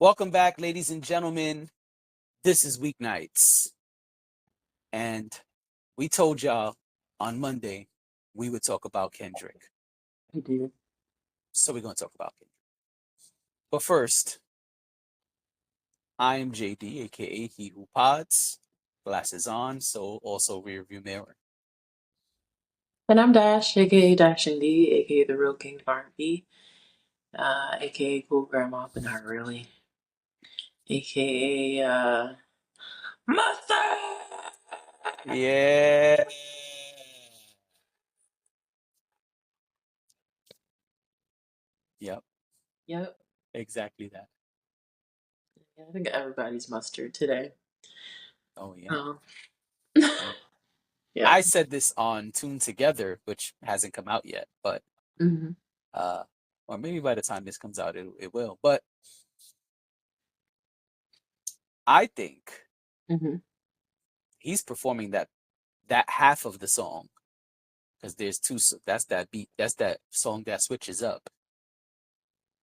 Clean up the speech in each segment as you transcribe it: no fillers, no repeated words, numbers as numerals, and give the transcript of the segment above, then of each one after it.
Welcome back, ladies and gentlemen. This is Weeknights. And we told y'all on Monday we would talk about Kendrick. We did. So we're going to talk about Kendrick. But first, I am JD, aka He Who Pods. Glasses on, so also rear view mirror. And I'm Dash, aka Dash and D, aka the real king of R&B, aka cool grandma, but not really, aka Mustard. Yeah. Yep, Yep. exactly that. I think everybody's mustard today. Oh, yeah. Yeah. I said this on Tune Together, which hasn't come out yet, but Mm-hmm. or maybe by the time this comes out, it will. But I think Mm-hmm. he's performing that half of the song because there's two. That's that beat. That's that song that switches up.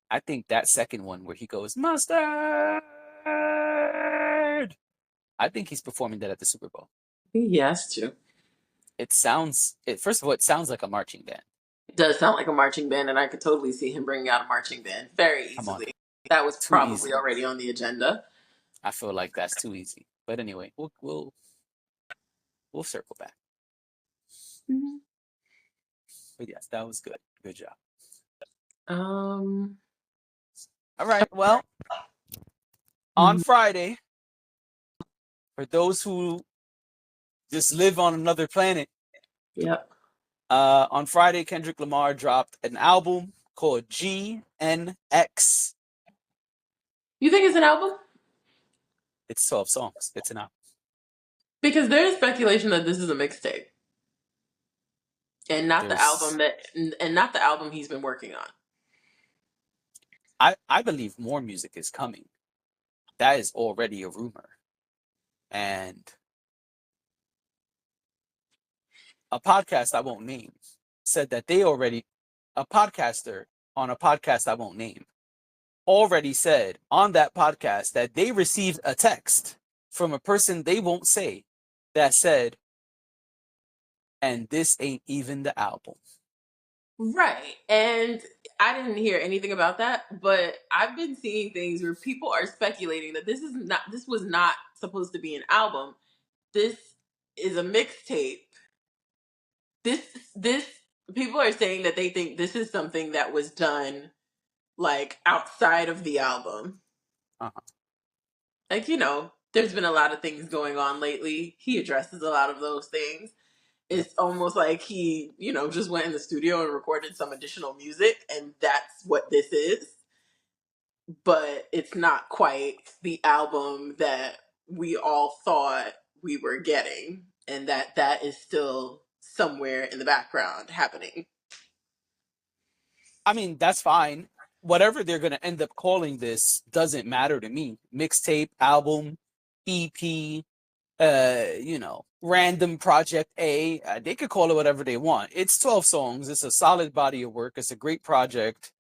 I think that second one where he goes mustard. I think he's performing that at the Super Bowl. He has to. It sounds. First of all, it sounds like a marching band. It does sound like a marching band, and I could totally see him bringing out a marching band very Come on, easily. That was too probably easy. already on the agenda. I feel like that's too easy. But anyway, we'll circle back. Mm-hmm. But yes, that was good. Good job. Um. All right. Well, on Friday, for those who just live on another planet, Yep. on Friday, Kendrick Lamar dropped an album called GNX. You think it's an album? It's 12 songs. It's an album. Because there is speculation that this is a mixtape. And not the album not the album he's been working on. I believe more music is coming. That is already a rumor. And a podcast I won't name said that a podcaster on a podcast I won't name already said on that podcast that they received a text from a person they won't say that said, and this ain't even the album. Right. And I didn't hear anything about that, but I've been seeing things where people are speculating that this was not supposed to be an album. This is a mixtape. This people are saying that they think this is something that was done like outside of the album. Uh-huh. Like, there's been a lot of things going on lately. He addresses a lot of those things. It's almost like he, just went in the studio and recorded some additional music, and that's what this is. But it's not quite the album that we all thought we were getting, and that is still somewhere in the background happening. I mean, that's fine. Whatever they're going to end up calling this doesn't matter to me. Mixtape, album, EP, random project A. They could call it whatever they want. It's 12 songs. It's a solid body of work. It's a great project.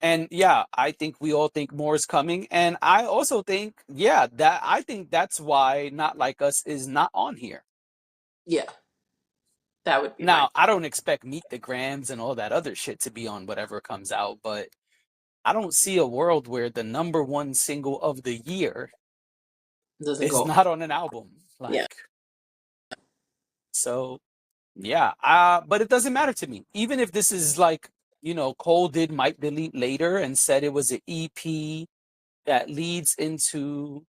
And yeah, I think we all think more is coming. And I also think, I think that's why Not Like Us is not on here. Yeah. That would be now. I don't expect Meet the Grams and all that other shit to be on whatever comes out, but I don't see a world where the number one single of the year is not on an album. So, yeah. But it doesn't matter to me. Even if this is like, Cole did Might Delete later and said it was an EP that leads into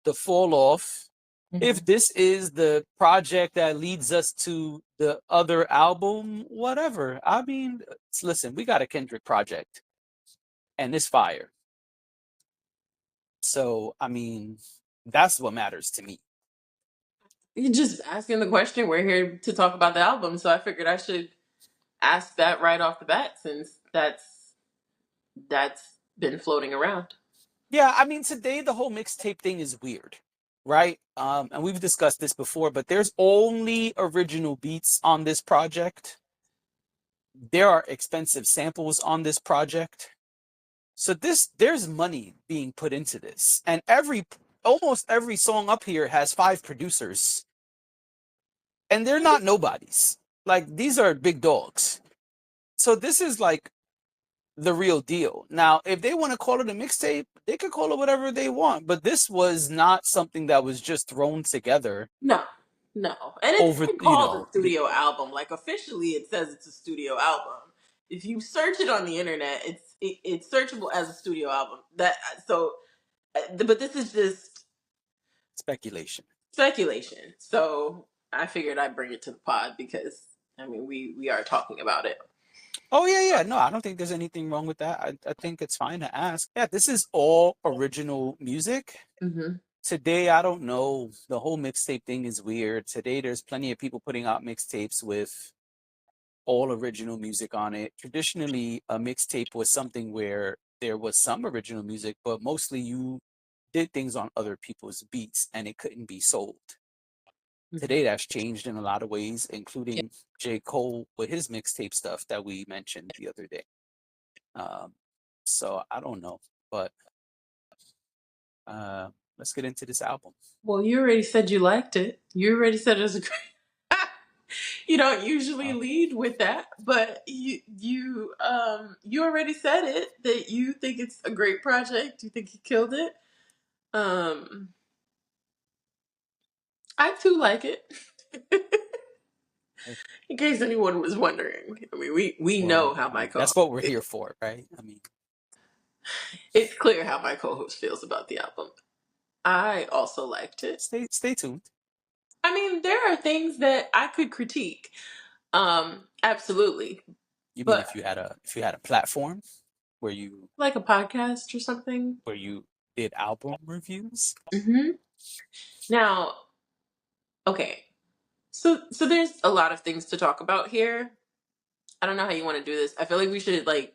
the fall off. Mm-hmm. If this is the project that leads us to the other album, whatever. I mean, listen, we got a Kendrick project and it's fire. So, I mean, that's what matters to me. You're just asking the question. We're here to talk about the album, so I figured I should ask that right off the bat since that's been floating around. Yeah, I mean, today the whole mixtape thing is weird, right? And we've discussed this before, but there's only original beats on this project. There are expensive samples on this project. So there's money being put into this, and almost every song up here has 5 producers, and they're not nobodies. Like these are big dogs. So this is like the real deal. Now, if they want to call it a mixtape, they could call it whatever they want. But this was not something that was just thrown together No, no, and it's over, even you called a know, studio album. Like officially, it says it's a studio album. If you search it on the internet, it's searchable as a studio album. That so, but this is just speculation. speculation. So I figured I'd bring it to the pod because I mean we are talking about it. Oh yeah, yeah. No, I don't think there's anything wrong with that. I think it's fine to ask. Yeah, this is all original music. Hmm. Today, I don't know. The whole mixtape thing is weird. Today, there's plenty of people putting out mixtapes with all original music on it. Traditionally, a mixtape was something where there was some original music, but mostly you did things on other people's beats and it couldn't be sold. Hmm. Today, that's changed in a lot of ways, Yeah. including J. Cole with his mixtape stuff that we mentioned the other day. Um, so I don't know, but uh, let's get into this album. Well, you already said you liked it. You already said it was a great. You don't usually Uh, lead with that, but you already said it that you think it's a great project. You think he killed it. Um, I too like it. In case anyone was wondering, I mean, we know well, how I my mean, co. that's what we're here for, right? I mean, It's clear how my co-host feels about the album. I also liked it. stay tuned. I mean, there are things that I could critique. Absolutely, You mean but if you had a platform where you like a podcast or something. where you did album reviews? Hmm. Now, okay, so there's a lot of things to talk about here. I don't know how you want to do this. I feel like we should like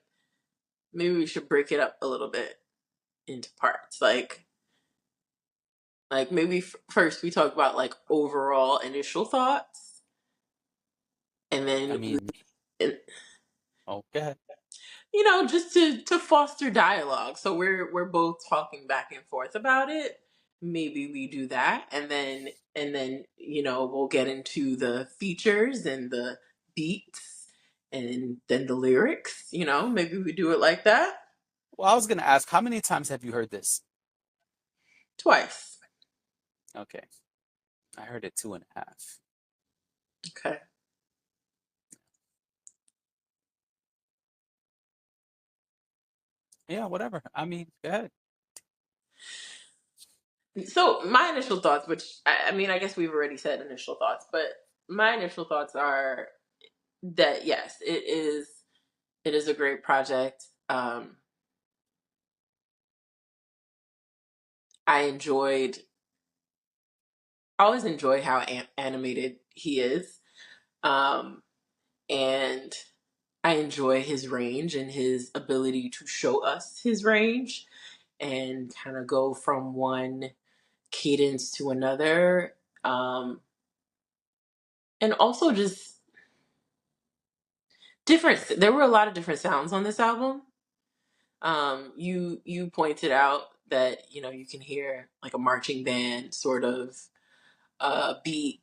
maybe we should break it up a little bit into parts. Like maybe first we talk about like overall initial thoughts, and I then mean, and, okay. just to foster dialogue. So we're both talking back and forth about it. Maybe we do that, and then we'll get into the features and the beats, and then the lyrics. Maybe we do it like that. Well, I was gonna ask, how many times have you heard this? Twice. Okay, I heard it 2.5. Okay. Yeah, whatever. I mean, go ahead. So my initial thoughts, which I mean, I guess we've already said initial thoughts, but my initial thoughts are that yes, it is a great project. I enjoyed, I always enjoy how animated he is, um, and I enjoy his range and his ability to show us his range and kind of go from one cadence to another, and also just different. There were a lot of different sounds on this album. You pointed out that you can hear like a marching band sort of beat.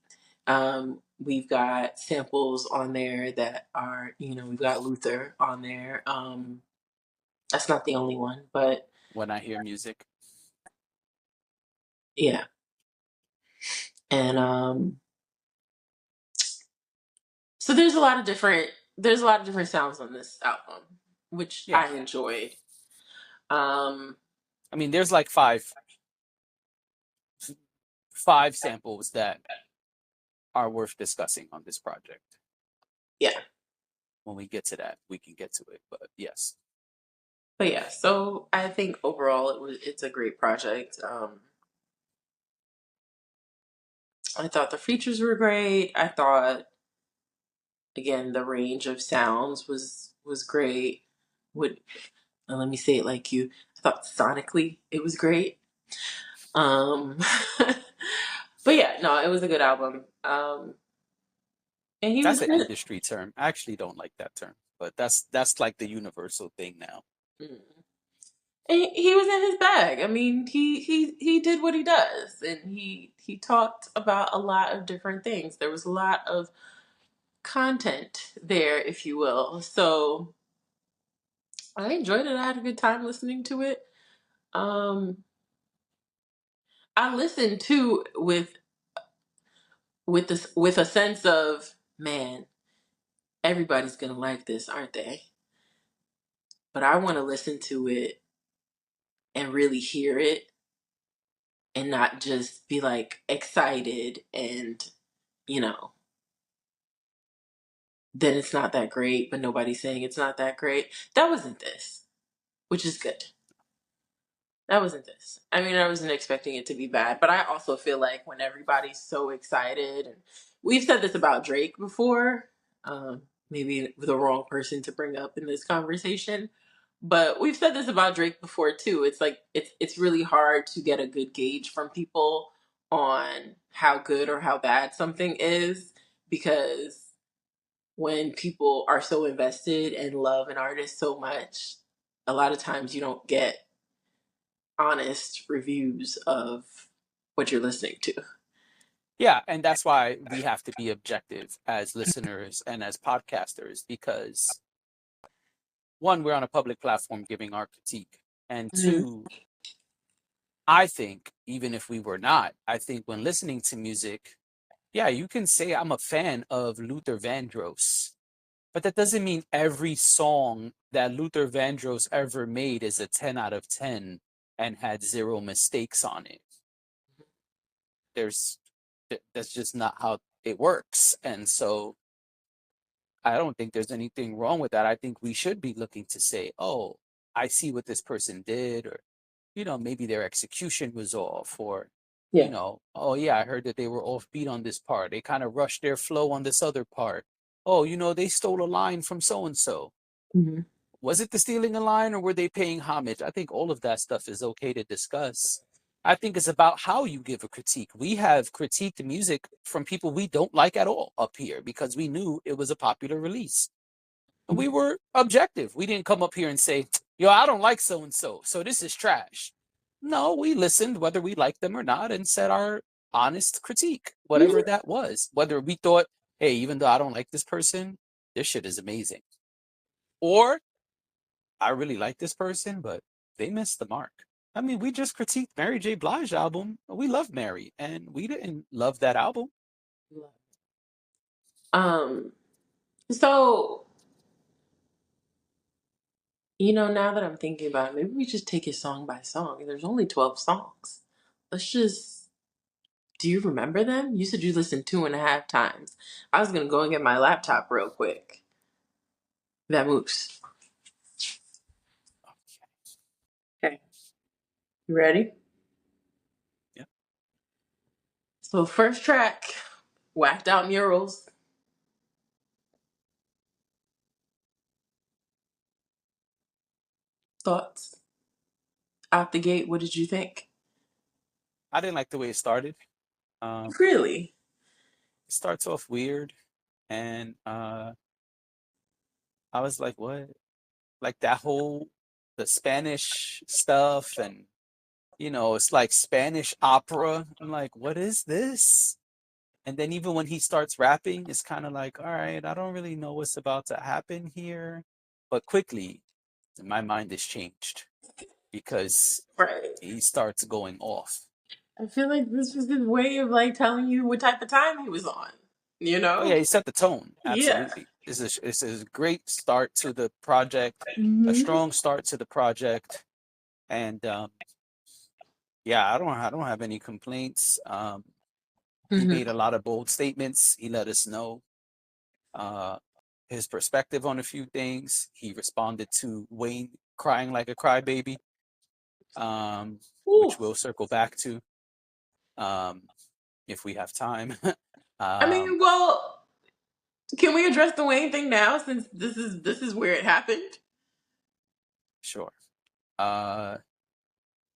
We've got samples on there that are we've got Luther on there. That's not the only one, but When I hear music, yeah, and so there's a lot of different sounds on this album, which yeah. I enjoyed. Um, I mean, there's like five samples that are worth discussing on this project. yeah, When we get to that, we can get to it. But yes, but yeah. So I think overall it's a great project. I thought the features were great. I thought again the range of sounds was great. Would let me say it like you. I thought sonically it was great. Um, but yeah, no, it was a good album. And he was that's an good. industry term. I actually don't like that term, but that's like the universal thing now. Mm. he was in his bag. I mean, he did what he does, and he talked about a lot of different things. There was a lot of content there, if you will. So I enjoyed it. I had a good time listening to it. Um, I listened to with a sense of, man, everybody's gonna like this, aren't they? But I want to listen to it and really hear it and not just be like excited and, you know, then it's not that great, but nobody's saying it's not that great. That wasn't this, which is good. That wasn't this. I mean, I wasn't expecting it to be bad, but I also feel like when everybody's so excited, and we've said this about Drake before, maybe the wrong person to bring up in this conversation, but we've said this about Drake before too. It's like it's really hard to get a good gauge from people on how good or how bad something is, because when people are so invested and love an artist so much, a lot of times you don't get honest reviews of what you're listening to. Yeah, and that's why we have to be objective as listeners and as podcasters, because one, we're on a public platform giving our critique, and Mhm. two, I think even if we were not, I think when listening to music, yeah, you can say I'm a fan of Luther Vandross, but that doesn't mean every song that Luther Vandross ever made is a 10 out of 10 and had zero mistakes on it. There's that's just not how it works. And so I don't think there's anything wrong with that. I think we should be looking to say, oh, I see what this person did, or, maybe their execution was off, or, Yeah. oh, yeah, I heard that they were offbeat on this part. They kind of rushed their flow on this other part. Oh, they stole a line from so and so. Hmm. Was it the stealing a line, or were they paying homage? I think all of that stuff is okay to discuss. I think it's about how you give a critique. We have critiqued music from people we don't like at all up here because we knew it was a popular release. And we were objective. We didn't come up here and say, yo, I don't like so and so, so this is trash. No, we listened whether we liked them or not and said our honest critique, whatever Hmm. that was. Whether we thought, hey, even though I don't like this person, this shit is amazing. Or I really like this person, but they missed the mark. I mean, we just critiqued Mary J. Blige album. We love Mary, and we didn't love that album. Um, so, now that I'm thinking about it, maybe we just take it song by song. There's only 12 songs. Let's just, do you remember them? You said you listened 2.5 times. I was going to go and get my laptop real quick. That moves. Okay. You ready? Yeah. So, first track, Whacked Out Murals. Thoughts? Out the gate, what did you think? I didn't like the way it started. Really? It starts off weird, and I was like, what? Like that whole the Spanish stuff, and it's like Spanish opera. I'm like, what is this? And then even when he starts rapping, it's kind of like, all right, I don't really know what's about to happen here. But quickly, my mind is changed because Right. he starts going off. I feel like this was his way of like telling you what type of time he was on. You Oh yeah, know? he set the tone. Yeah. Absolutely. This is a great start to the project, a Hmm. strong start to the project. And yeah, I don't have any complaints. He Hmm. made a lot of bold statements. He let us know uh, his perspective on a few things. He responded to Wayne crying like a crybaby, Ooh. which we'll circle back to um, if we have time. I um, mean, well, can we address the Wayne thing now since this is where it happened? sure.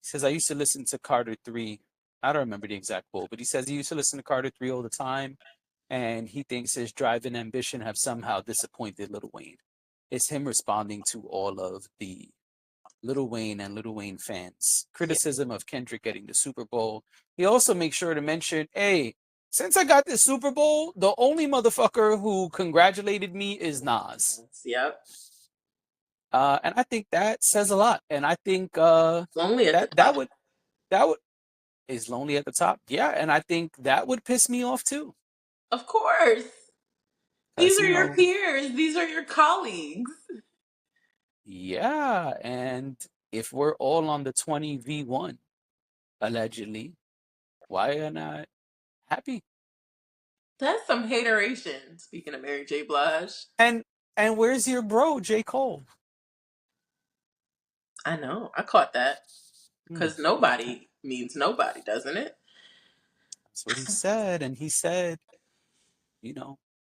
He says, I used to listen to Carter 3. I don't remember the exact quote, but he says he used to listen to Carter 3 all the time. And he thinks his drive and ambition have somehow disappointed Lil Wayne. It's him responding to all of the Lil Wayne and Lil Wayne fans. Criticism of Kendrick getting the Super Bowl. He also makes sure to mention, hey, since I got this Super Bowl, the only motherfucker who congratulated me is Nas. Yep. And I think that says a lot. And I think Lonely at the that top. would is lonely at the top. Yeah, and I think that would piss me off too. Of course. These Because, are your peers. These are your colleagues. yeah, and if we're all on the 20v1, allegedly, why are not happy? That's some hateration. Speaking of Mary J. Blige. And where's your bro, J. Cole? I know. I caught that. Hmm, Because okay. nobody means nobody, doesn't it? That's what he said. And he said,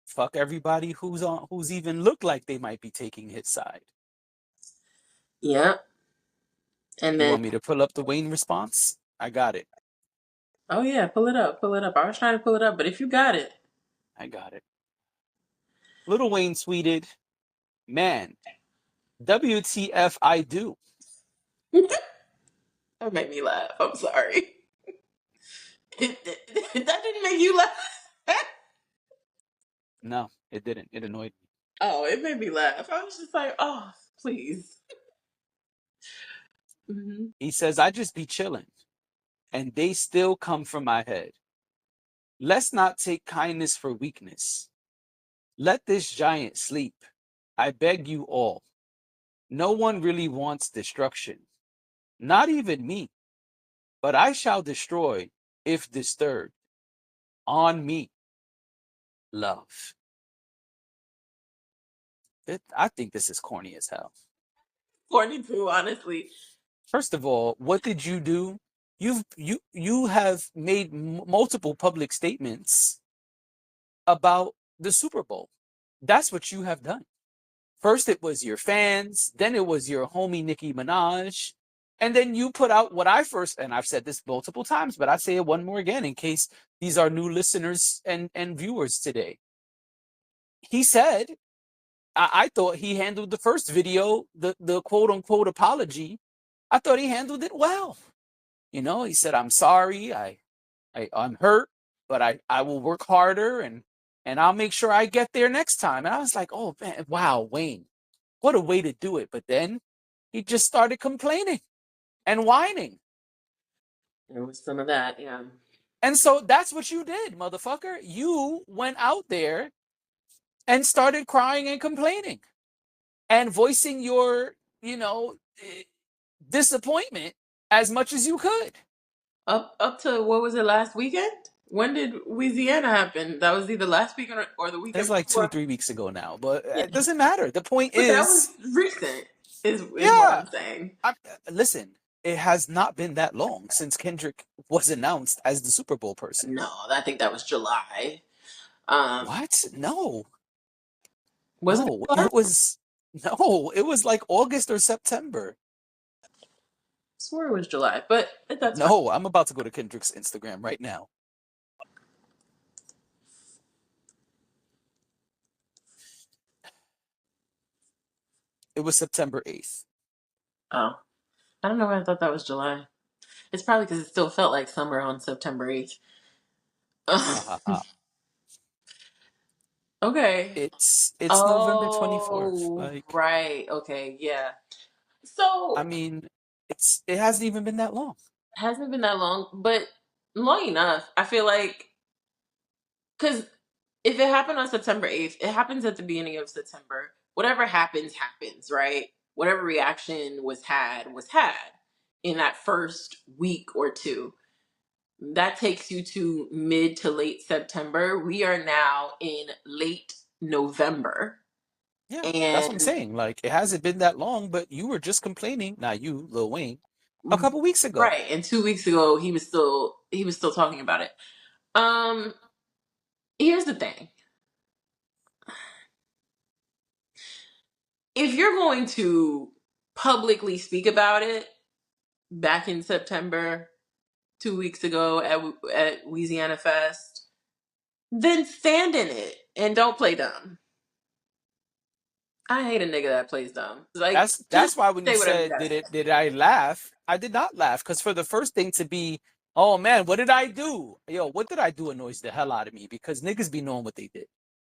fuck everybody who's even looked like they might be taking his side. Yeah. And You then, want me to pull up the Wayne response? I got it. oh yeah, pull it up. Pull it up. I was trying to pull it up, but if you got it. I got it. Little Wayne tweeted, man, WTF I do. That made me laugh. I'm sorry. That didn't make you laugh. No, it didn't. It annoyed me. Oh, it made me laugh. I was just like, oh, please. Hmm. He says, I just be chilling, and they still come from my head. Let's not take kindness for weakness. Let this giant sleep. I beg you all. No one really wants destruction. Not even me. But I shall destroy if disturbed. On me, love. I think this is corny as hell. 42, honestly. First of all, what did you do? You have made multiple public statements about the Super Bowl. That's what you have done. First, it was your fans, then it was your homie Nicki Minaj, and then you put out what I first, and I've said this multiple times, but I say it one more again in case these are new listeners and viewers today. He said, I thought he handled the first video, the quote unquote apology. I thought he handled it well. He said, I'm sorry, I'm hurt, but I will work harder and I'll make sure I get there next time. And I was like, oh man, wow, Wayne, what a way to do it. But then he just started complaining and whining. There was some of that, yeah. And so that's what you did, motherfucker. You went out there and started crying and complaining and voicing your, disappointment as much as you could. Up to what was it, last weekend? When did Louisiana happen? That was either last weekend or the weekend It's like two, before. 3 weeks ago now, but Yeah, it doesn't matter. The point but that was is, recent. Is what yeah, I'm saying. listen, it has not been that long since Kendrick was announced as the Super Bowl person. No, I think that was July. Um, What? No, wasn't it no, July? it was like August or September. I swore it was July, but that's fine. No, I'm about to go to Kendrick's Instagram right now. It was September 8th. Oh, I don't know why I thought that was July. It's probably because it still felt like summer on September 8th. Ha ha ha. Okay. It's November 24th. Oh, Like, right. Okay, yeah. I So, mean, it hasn't even been that long. hasn't been that long, but long enough. I feel like, because if it happened on September 8th, it happens at the beginning of September. Whatever happens, happens, right? Whatever reaction was had in that first week or two. That takes you to mid to late September. We are now in late November. Yeah, that's what I'm And saying. Like, it hasn't been that long, but you were just complaining, not you, Lil Wayne, a couple weeks ago. right, and 2 weeks ago he was still talking about it. Um Here's the thing. If you're going to publicly speak about it back in September, 2 weeks ago at Louisiana Fest, then stand in it and don't play dumb. I hate a nigga that plays dumb. Like, That's just why when you say whatever you said gotta say. did I laugh? I did not laugh because for the first thing to be, oh man, what did I do? Yo, what did I do annoys the hell out of me because niggas be knowing what they did.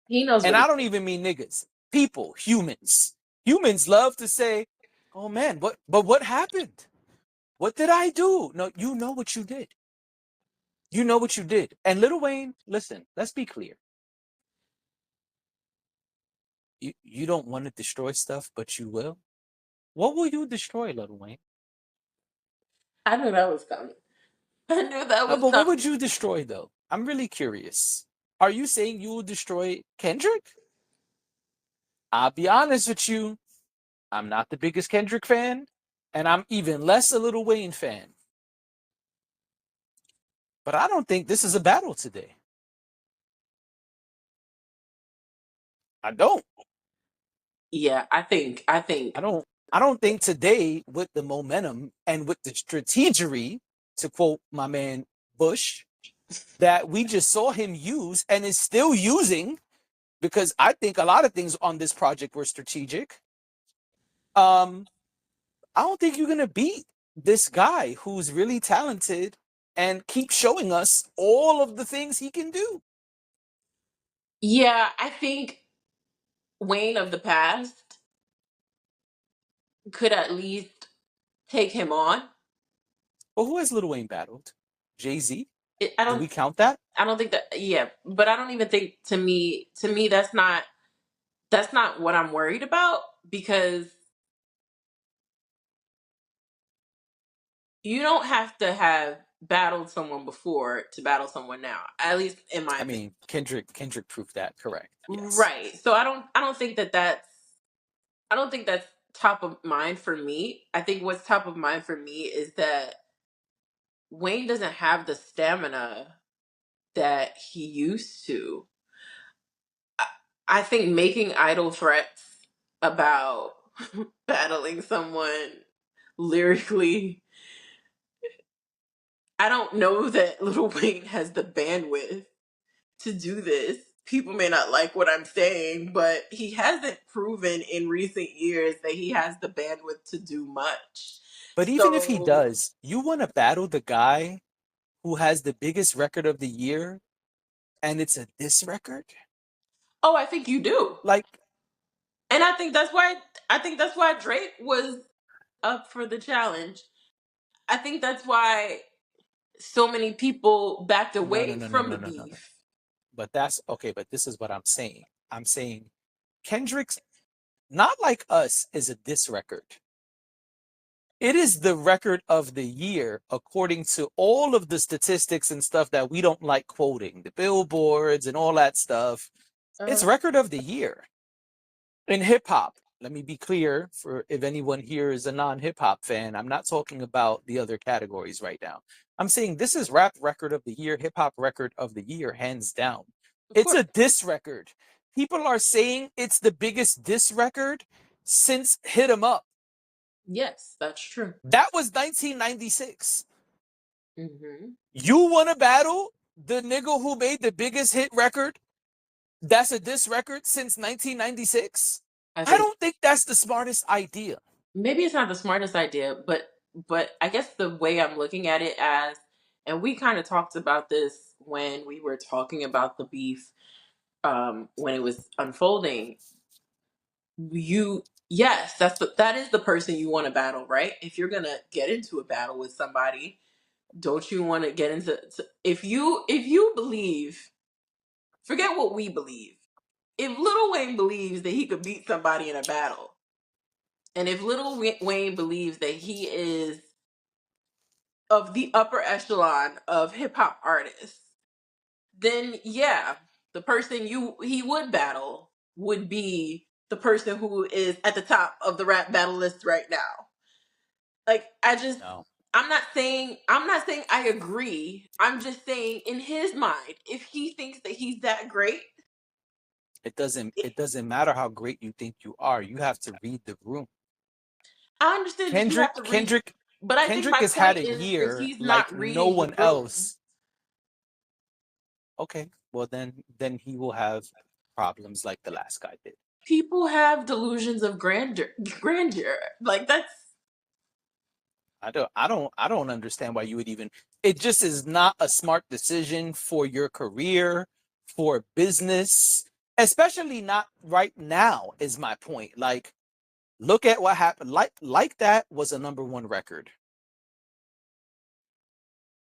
He knows And what he I don't did. even mean niggas. People, humans. Humans love to say, "Oh man, what happened? What did I do?" No, you know what you did. You know what you did. And Lil Wayne, listen, let's be clear. You don't want to destroy stuff, but you will. What will you destroy, Lil Wayne? I knew that was coming. I knew that No, was but what coming. would you destroy though? I'm really curious. Are you saying you will destroy Kendrick? I'll be honest with you. I'm not the biggest Kendrick fan, and I'm even less a Lil Wayne fan. But I don't think this is a battle today. I don't. Yeah, I don't. I don't think today, with the momentum and with the strategery, to quote my man Bush, that we just saw him use and is still using, because I think a lot of things on this project were strategic. Um, I don't think you're gonna beat this guy who's really talented and keep showing us all of the things he can do. yeah, I think Wayne of the past could at least take him on. But who has Lil Wayne battled? Jay-Z? It, I Do don't we count that? I don't think that, yeah, but I don't even think, to me that's not what I'm worried about, because you don't have to have battled someone before to battle someone now. At least in my I opinion. mean, Kendrick proved that correct. Yes. Right. So I don't think that's top of mind for me. I think what's top of mind for me is that Wayne doesn't have the stamina that he used to. I think making idle threats about battling someone lyrically, I don't know that Lil Wayne has the bandwidth to do this. People may not like what I'm saying, but he hasn't proven in recent years that he has the bandwidth to do much. But even if he So, does, you want to battle the guy who has the biggest record of the year and it's a diss record? oh, I think you do. Like, And I think that's why Drake was up for the challenge. I think that's why so many people backed no, no, away no, no, from no, the no, no, no. beef. But that's okay. But this is what I'm saying. I'm saying Kendrick's Not Like Us is a diss record. It is the record of the year according to all of the statistics and stuff that we don't like quoting, the billboards and all that stuff. It's Uh, record of the year in hip hop. Let me be clear for if anyone here is a non hip hop fan. I'm not talking about the other categories right now. I'm saying this is rap record of the year, hip hop record of the year, hands down. of It's course. a diss record. People are saying it's the biggest diss record since Hit 'em Up. Yes, that's true. That was 1996. Hmm. You want to battle the nigga who made the biggest hit record? That's a diss record since 1996. I I think don't think that's the smartest idea. maybe it's not the smartest idea, but I guess the way I'm looking at it as, and we kind of talked about this when we were talking about the beef, when it was unfolding. Yes, that is the person you want to battle, right? If you're gonna get into a battle with somebody, don't you want to get into, if you believe, forget what we believe. If Lil Wayne believes that he could beat somebody in a battle, and if Wayne believes that he is of the upper echelon of hip hop artists, then yeah, the person he would battle would be the person who is at the top of the rap battle list right now. Like, No, I'm not saying I agree. I'm just saying, in his mind, if he thinks that he's that great, it doesn't. It doesn't matter how great you think you are. You have to read the room. I understand that you have Kendrick, to read, Kendrick, but I think Kendrick my has had point a is if year he's like not no reading the one room. else. Okay, well then he will have problems like the last guy did. People have delusions of grandeur. Like that's I don't understand why you would even, it just is not a smart decision for your career, for business, especially not right now is my point. Like look at what happened. Like that was a number one record.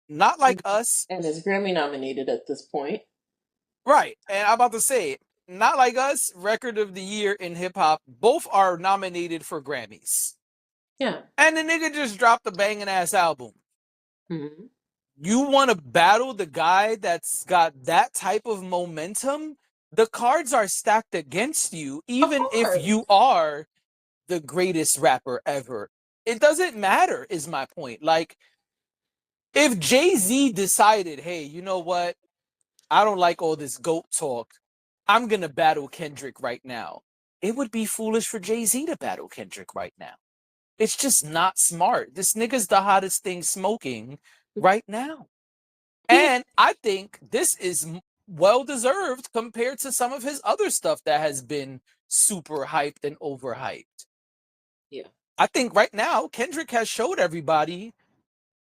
Not like us, and is Grammy nominated at this point. right? And I'm about to say, not like us, record of the year in hip hop. Both are nominated for Grammys. Yeah. And the nigga just dropped a banging ass album. Mm-hmm. You want to battle the guy that's got that type of momentum? The cards are stacked against you, Of even if course. you are the greatest rapper ever. It doesn't matter, is my point. Like, if Jay-Z decided, hey, you know what? I don't like all this GOAT talk. I'm going to battle Kendrick right now. It would be foolish for Jay-Z to battle Kendrick right now. It's just not smart. This nigga's the hottest thing smoking right now. He, And I think this is well deserved compared to some of his other stuff that has been super hyped and overhyped. yeah. I think right now, Kendrick has showed everybody,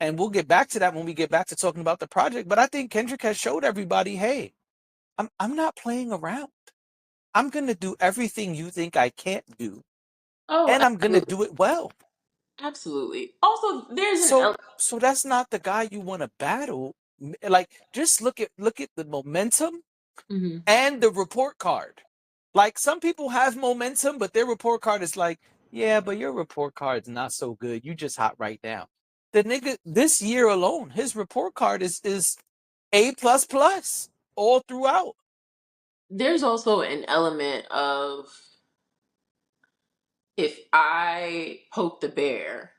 and we'll get back to that when we get back to talking about the project, but I think Kendrick has showed everybody, hey, I'm not playing around. I'm going to do everything you think I can't do, Oh, and I'm going to absolutely. do it well. Absolutely. Also, there's an So element. so that's not the guy you want to battle. Like just look at the momentum Mhm. and the report card. Like some people have momentum, but their report card is like, yeah, but your report card's not so good. You just hot right now. The nigga this year alone, his report card is A plus plus all throughout. There's also an element of if I poke the bear,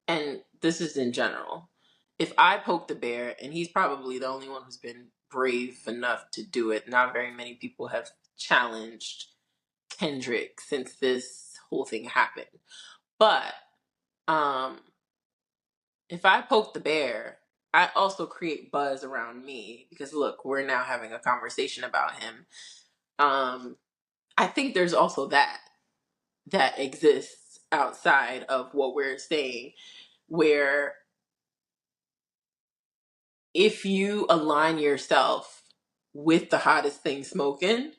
and this is in general, if I poke the bear, and he's probably the only one who's been brave enough to do it, not very many people have challenged Kendrick since this whole thing happened. But um, if I poke the bear, I also create buzz around me because look, we're now having a conversation about him. Um, I think there's also that exists outside of what we're saying, where if you align yourself with the hottest thing smoking,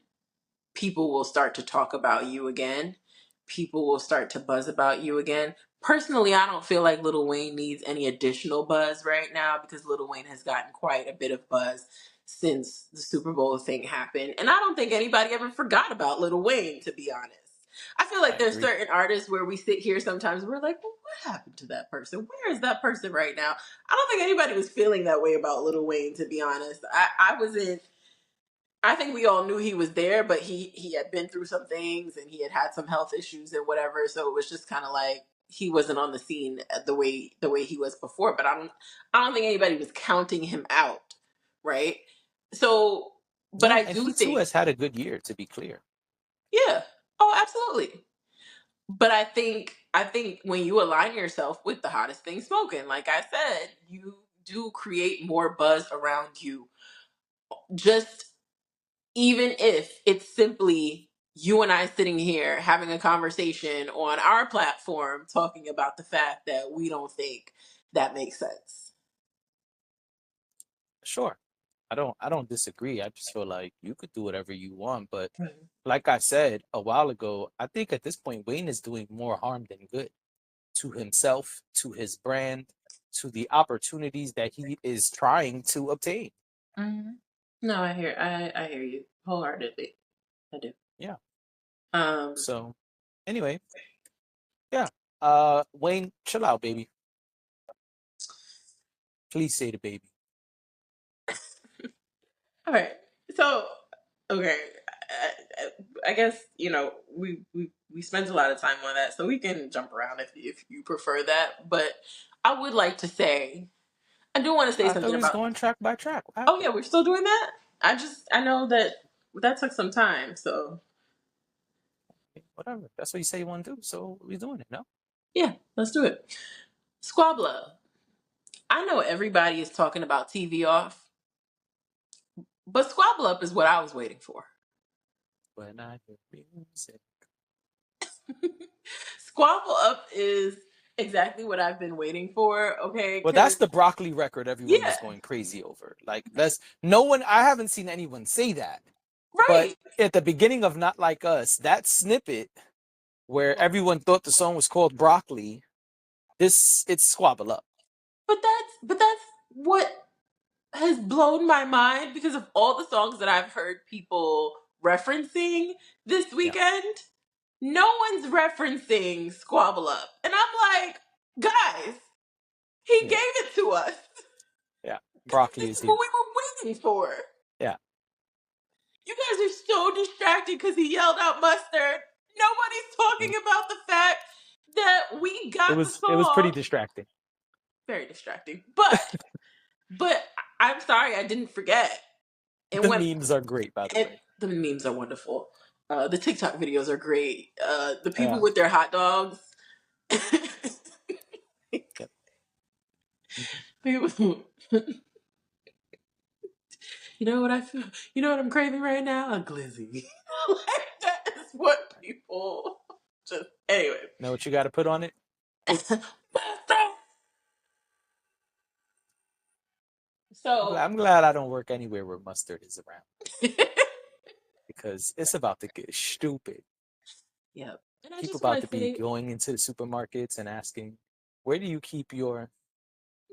people will start to talk about you again. People will start to buzz about you again. Personally, I don't feel like Lil Wayne needs any additional buzz right now because Lil Wayne has gotten quite a bit of buzz since the Super Bowl thing happened. And I don't think anybody ever forgot about Lil Wayne, to be honest. I feel I like there's agree. certain artists where we sit here sometimes, we're like, well, what happened to that person? Where is that person right now? I don't think anybody was feeling that way about Lil Wayne, to be honest. I was in I think we all knew he was there, but he had been through some things and he had had some health issues and whatever. So it was just kind of like he wasn't on the scene the way he was before. But I don't think anybody was counting him out, right? So, but No, I and do he too think, has had a good year, to be clear. yeah, oh, absolutely. But I think when you align yourself with the hottest thing smoking, like I said, you do create more buzz around you. Just even if it's simply you and I sitting here having a conversation on our platform talking about the fact that we don't think that makes sense. Sure. I don't disagree. I just feel like you could do whatever you want, but Mhm. like I said a while ago, I think at this point Wayne is doing more harm than good to himself, to his brand, to the opportunities that he is trying to obtain. Mhm. No, I hear you wholeheartedly. I do. Yeah. Um, So anyway, yeah. Wayne, chill out, baby. Please say the baby. all right. So, okay. I guess we spent a lot of time on that, so we can jump around if you prefer that. But I would like to say I do want to say I thought something we was about. going track by track. What Oh happened? yeah, we're still doing that. I know that took some time. So Whatever. That's what you say you want to do. So we're doing it, no? yeah, let's do it. Squabla. I know everybody is talking about TV off, but Squabble Up is what I was waiting for. when I hear music. Squabble Up is exactly what I've been waiting for. Okay, Well, because that's the broccoli record everyone was yeah, going crazy over. Like that's no one. I haven't seen anyone say that. But right. at the beginning of Not Like Us, that snippet where everyone thought the song was called Broccoli, it's Squabble Up. But that's what has blown my mind because of all the songs that I've heard people referencing this Yeah, weekend. No one's referencing Squabble Up. And I'm like, guys, he gave yeah, it to us. yeah. Broccoli This is is what here. we were waiting for. Yeah. You guys are so distracted because he yelled out mustard. Nobody's talking Mm. about the fact that we It got the was pretty song. distracting. Very distracting. But I'm sorry I didn't forget. And The when memes are great, by the and way. the memes are wonderful. The TikTok videos are great. The people Yeah. with their hot dogs. Yep. Mhm. People, you know what I feel? You know what I'm craving right now? A glizzy. Like, that is what people just. Anyway. Know what you got to put on it? So, I'm glad I don't work anywhere where mustard is around because it's about to get stupid. yeah. And I People just about want to to be say, going into the supermarkets and asking, "Where do you keep your?"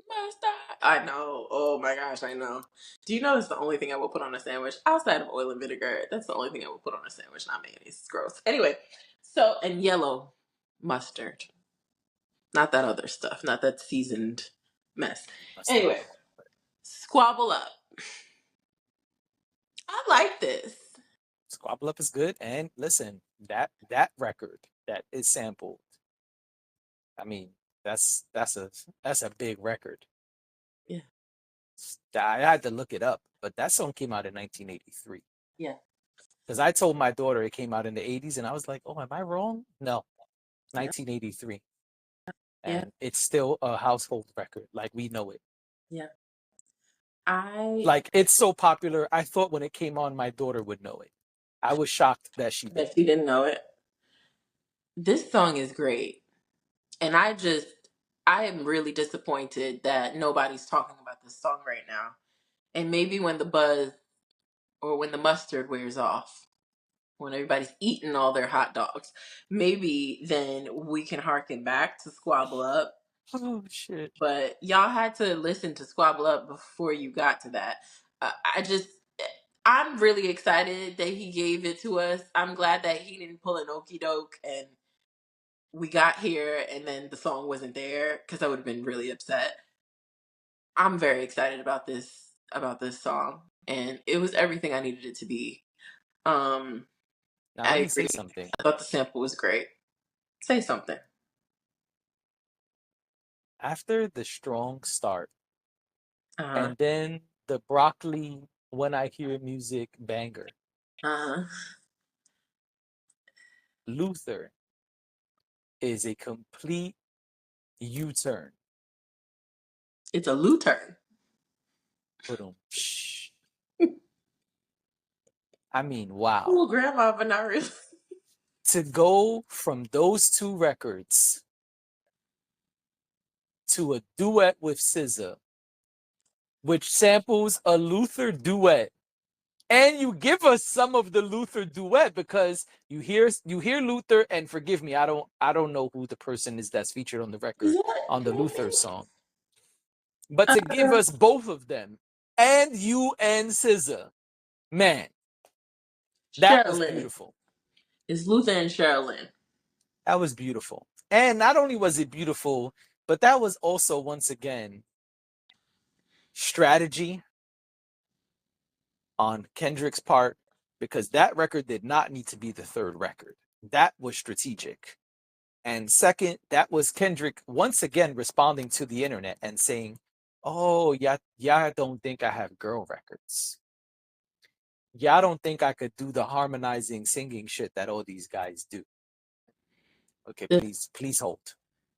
mustard. I know. Oh my gosh, I know. Do you know it's the only thing I will put on a sandwich outside of oil and vinegar? That's the only thing I will put on a sandwich, not mayonnaise. It's gross. Anyway, so, and yellow mustard. Not that other stuff, not that seasoned mess. Mustard. Anyway, Squabble Up. I like this. Squabble Up is good, and listen, that record that is sampled. I mean, that's a big record. Yeah. I had to look it up, but that song came out in 1983. Yeah. Because I told my daughter it came out in the 80s, and I was like, "Oh, am I wrong?" No, Yeah. 1983, Yeah. and it's still a household record, like we know it. Yeah. I Like it's so popular. I thought when it came on, my daughter would know it. I was shocked that she bet didn't. you didn't know it. This song is great. And I am really disappointed that nobody's talking about this song right now. And maybe when the buzz or when the mustard wears off, when everybody's eating all their hot dogs, maybe then we can harken back to Squabble Up. Oh shit! But y'all had to listen to Squabble Up before you got to that. I'm really excited that he gave it to us. I'm glad that he didn't pull an okey doke and we got here and then the song wasn't there because I would have been really upset. I'm very excited about this song, and it was everything I needed it to be. Um, Now I let me agree. say something. I thought the sample was great. Say something. After the strong start, Uh huh. and then the broccoli "When I Hear Music" banger, Uh huh. Luther is a complete U-turn. It's a Lou turn. Boom. I mean, wow. Cool, grandma, but not really. To go from those two records to a duet with SZA, which samples a Luther duet, and you give us some of the Luther duet because you hear Luther, and forgive me, I don't know who the person is that's featured on the Is record that on the Luther song, but to give us both of them and you and SZA, man, that was Sherilyn? beautiful. It's Luther and Sherilyn. That was beautiful. And not only was it beautiful, but that was also once again strategy on Kendrick's part because that record did not need to be the third record. That was strategic. And second, that was Kendrick once again responding to the internet and saying, "Oh, yeah, don't think I have girl records. Yeah, I don't think I could do the harmonizing singing shit that all these guys do. Okay, please hold.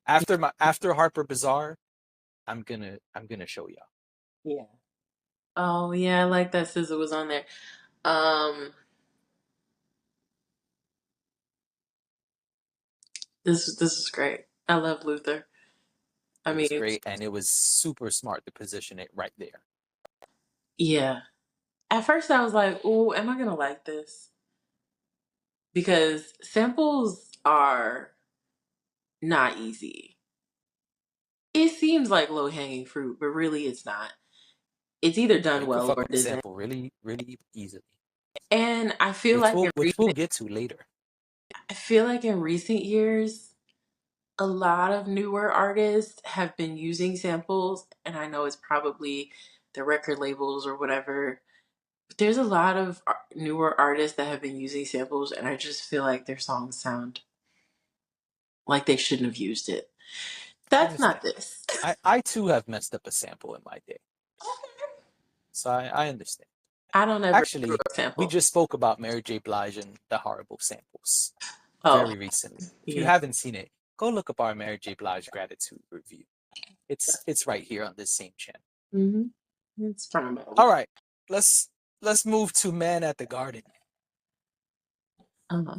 After Harper Bazaar, I'm gonna show y'all." Yeah. Oh yeah, I like that SZA was on there. Um, This is great. I love Luther. I It was mean, great, and it was super smart to position it right there. yeah. At first, I was like, "Oh, am I gonna like this?" Because samples are not easy. It seems like low hanging fruit, but really, it's not. It's either Oh, done you could well fuck or up it a isn't. sample really, really easily, And I feel like which we'll get to later. in recent years, a lot of newer artists have been using samples, and I know it's probably the record labels or whatever. But there's a lot of newer artists that have been using samples, and I just feel like their songs sound like they shouldn't have used it. I That's not understand. this. I too have messed up a sample in my day, so I understand. I don't ever screw Actually, up we sample. just spoke about Mary J. Blige and the horrible samples Oh, very recently. If you yeah. haven't seen it, go look up our Mary J. Blige gratitude review. It's right here on this same channel. Mm-hmm. It's from about a All week. right, let's let's move to Man at the Garden. Uh-huh.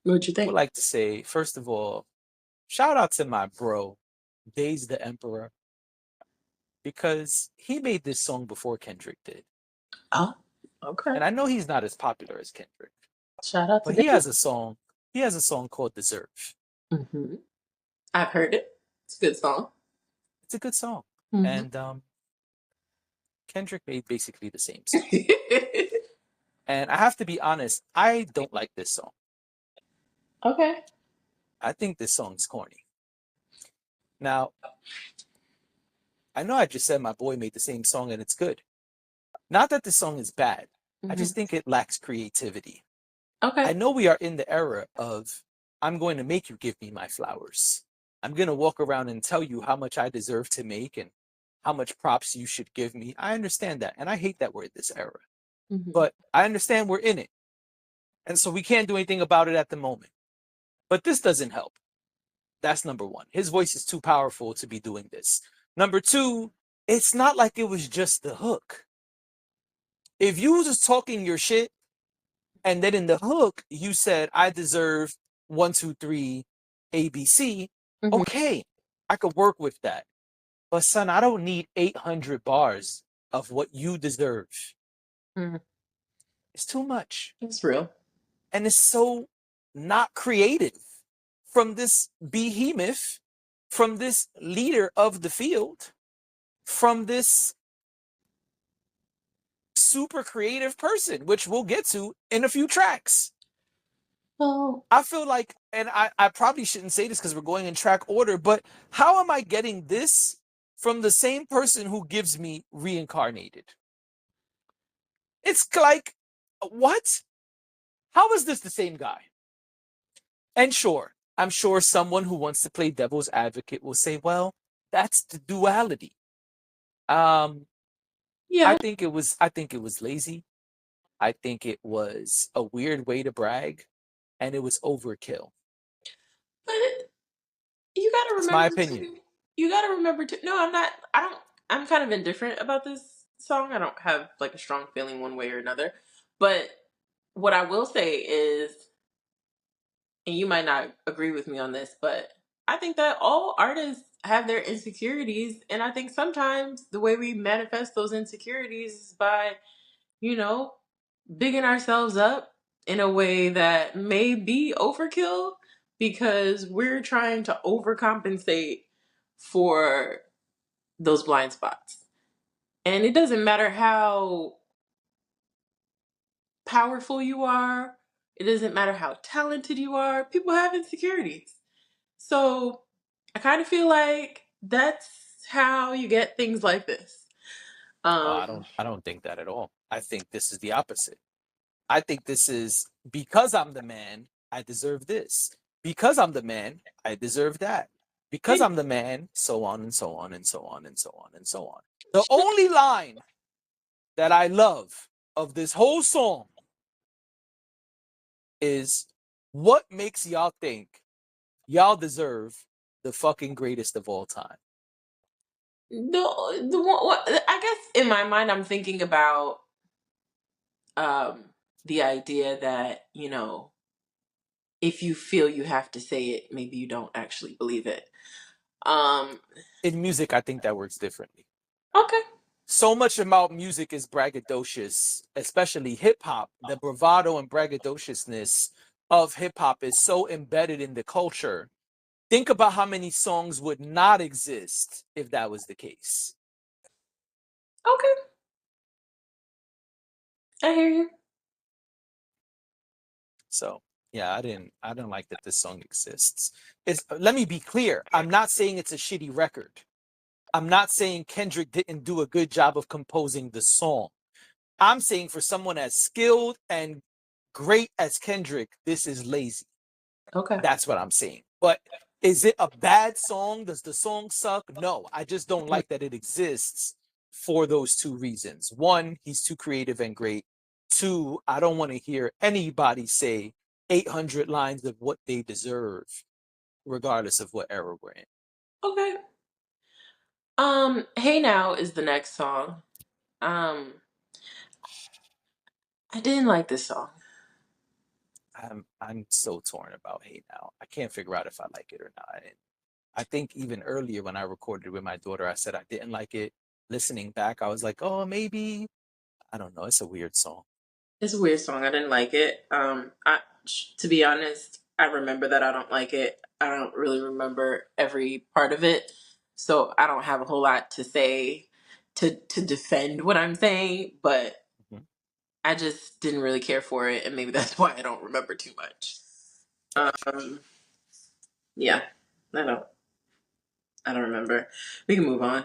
What'd you I would think? like to say, first of all, shout out to my bro, Days the Emperor, because he made this song before Kendrick did. Oh, okay. And I know he's not as popular as Kendrick, Shout out to but he Dave. has a song. He has a song called Deserve. Mm-hmm. I've heard it. It's a good song. It's a good song. Mm-hmm. And Kendrick made basically the same song. And I have to be honest, I don't like this song. Okay. I think this song's corny. Now, I know I just said my boy made the same song and it's good. Not that the song is bad. I Mm-hmm. just think it lacks creativity. I Okay. know we are in the era of I'm going to make you give me my flowers. I'm going to walk around and tell you how much I deserve to make and how much props you should give me. I understand that. And I hate that we're in this era. Mm-hmm. But I understand we're in it. And so we can't do anything about it at the moment. But this doesn't help. That's number one. His voice is too powerful to be doing this. Number two, it's not like it was just the hook. If you was just talking your shit and then in the hook you said I deserve 1, 2, 3 ABC, Mm-hmm. okay, I could work with that. But son, I don't need 800 bars of what you deserve. Mm-hmm. It's too much. It's real. And it's so not creative from this behemoth, from this leader of the field, from this super creative person, which we'll get to in a few tracks. Well, I feel like, and I probably shouldn't say this because we're going in track order, but how am I getting this from the same person who gives me Reincarnated? It's like, what? How is this the same guy? And sure, I'm sure someone who wants to play devil's advocate will say, well, that's the duality. Um, yeah, I think it was lazy. I think it was a weird way to brag, and it was overkill. but you got to That's my remember opinion. to. You got to remember to. No, I'm not. I don't. I'm kind of indifferent about this song. I don't have like a strong feeling one way or another. But what I will say is, and you might not agree with me on this, but I think that all artists have their insecurities, and I think sometimes the way we manifest those insecurities is by, you know, bigging ourselves up in a way that may be overkill because we're trying to overcompensate for those blind spots. And it doesn't matter how powerful you are, it doesn't matter how talented you are, people have insecurities. So I kind of feel like that's how you get things like this. Oh, Um, I don't think that at all. I think this is the opposite. I think this is because I'm the man, I deserve this. Because I'm the man, I deserve that. Because maybe. I'm the man, so on and so on and so on and so on and so on. The only line that I love of this whole song is what makes y'all think y'all deserve the fucking greatest of all time? The one, I guess in my mind, I'm thinking about um, the idea that, you know, if you feel you have to say it, maybe you don't actually believe it. Um, In music, I think that works differently. okay. So much about music is braggadocious, especially hip hop. The bravado and braggadociousness of hip hop is so embedded in the culture. Think about how many songs would not exist if that was the case. Okay. I hear you. So yeah, I don't like that this song exists. It's, let me be clear. I'm not saying it's a shitty record. I'm not saying Kendrick didn't do a good job of composing the song. I'm saying for someone as skilled and great as Kendrick, this is lazy. Okay. That's what I'm saying. But is it a bad song? Does the song suck? No, I just don't like that it exists for those two reasons. One, he's too creative and great. Two, I don't want to hear anybody say 800 lines of what they deserve, regardless of what era we're in. Okay. Hey Now is the next song. Um, I didn't like this song. I'm so torn about Hey Now. I can't figure out if I like it or not. And I think even earlier when I recorded it with my daughter, I said I didn't like it. Listening back, I was like, oh, maybe. I don't know. It's a weird song. It's a weird song. I didn't like it. To be honest, I remember that I don't like it. I don't really remember every part of it, so I don't have a whole lot to say to defend what I'm saying. But Mhm. I just didn't really care for it, and maybe that's why I don't remember too much. Gotcha. Um, yeah, I don't. I don't remember. We can move on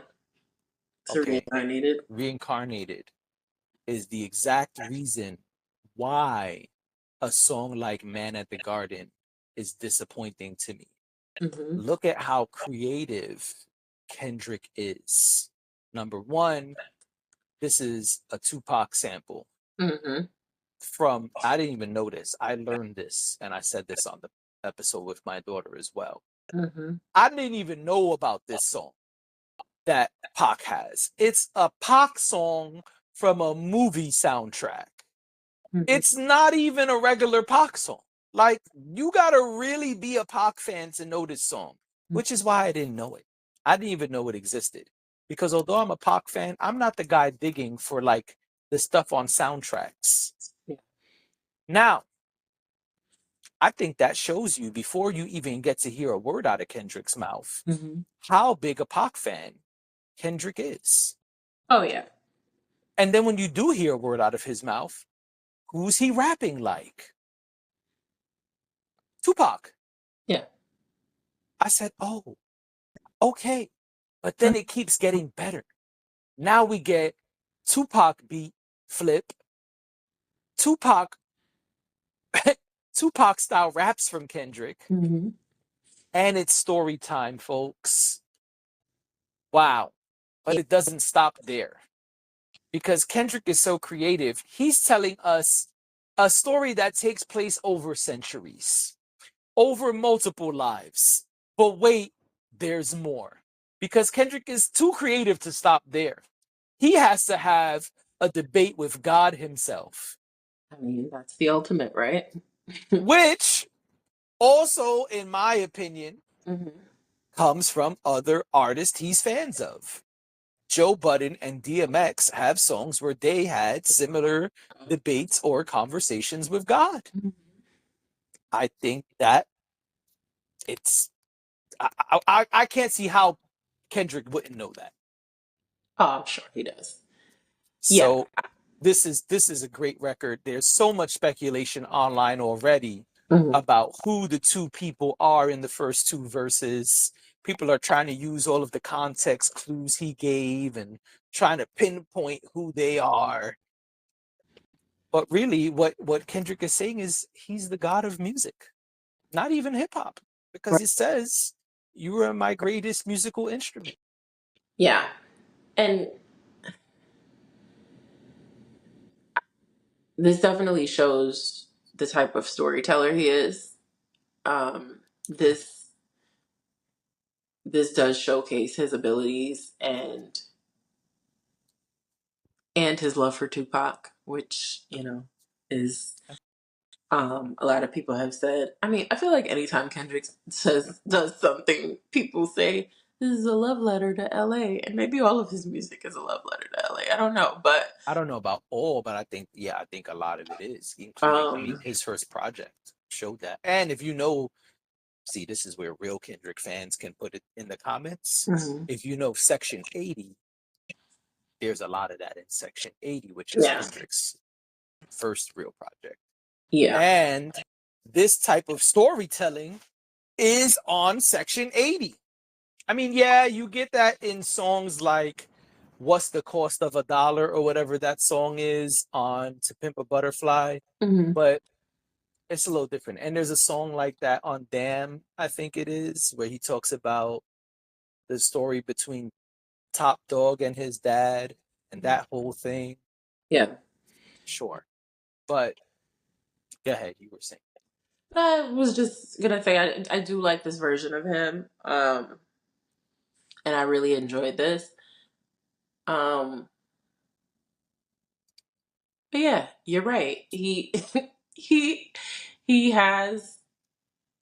to Okay. Reincarnated. Reincarnated is the exact reason why a song like Man at the Garden is disappointing to me. Mm-hmm. Look at how creative Kendrick is. Number one, this is a Tupac sample Mm-hmm. from, I didn't even know this. I learned this and I said this on the episode with my daughter as well. Mm-hmm. I didn't even know about this song that Pac has. It's a Pac song from a movie soundtrack. Mm-hmm. It's not even a regular Pac song. Like, you gotta really be a Pac fan to know this song, which is why I didn't know it. I didn't even know it existed. Because although I'm a Pac fan, I'm not the guy digging for like the stuff on soundtracks. Yeah. Now, I think that shows you before you even get to hear a word out of Kendrick's mouth Mm-hmm. how big a Pac fan Kendrick is. Oh yeah. And then when you do hear a word out of his mouth, who's he rapping like? Tupac. Yeah. I said, oh, okay. But then it keeps getting better. Now we get Tupac beat flip, Tupac, Tupac style raps from Kendrick, Mm-hmm. and it's story time, folks. Wow. But Yeah. it doesn't stop there because Kendrick is so creative. He's telling us a story that takes place over centuries, over multiple lives. But wait, there's more. Because Kendrick is too creative to stop there. He has to have a debate with God himself, I mean, that's the ultimate, right? which also, in my opinion, Mm-hmm. comes from other artists he's fans of. Joe Budden and DMX have songs where they had similar debates or conversations with God. I think that it's I can't see how Kendrick wouldn't know that. Oh, I'm sure he does. Yeah. So this is a great record. There's so much speculation online already Mm-hmm. about who the two people are in the first two verses. People are trying to use all of the context clues he gave and trying to pinpoint who they are. But really, what Kendrick is saying is he's the god of music, not even hip hop, because Right. it says you are my greatest musical instrument. Yeah. And this definitely shows the type of storyteller he is. Um, this this does showcase his abilities and his love for Tupac, which, is A lot of people have said, I mean, I feel like anytime Kendrick does something, people say this is a love letter to LA, and maybe all of his music is a love letter to LA. I don't know, but I don't know about all, but I think a lot of it is, including, I mean, um, his first project showed that. And if you know, see, this is where real Kendrick fans can put it in the comments. mhm. If you know Section 80, there's a lot of that in Section 80, which is Yeah, Kendrick's first real project. yeah, And this type of storytelling is on Section 80. I mean, yeah, you get that in songs like What's the Cost of a Dollar or whatever that song is on To Pimp a Butterfly, hmm, but it's a little different. And there's a song like that on Damn, I think it is, where he talks about the story between Top Dog and his dad and that whole thing. yeah. Sure. But go ahead, you were saying. But I was just gonna say I do like this version of him, and I really enjoyed this. Um, but yeah, you're right. He he he has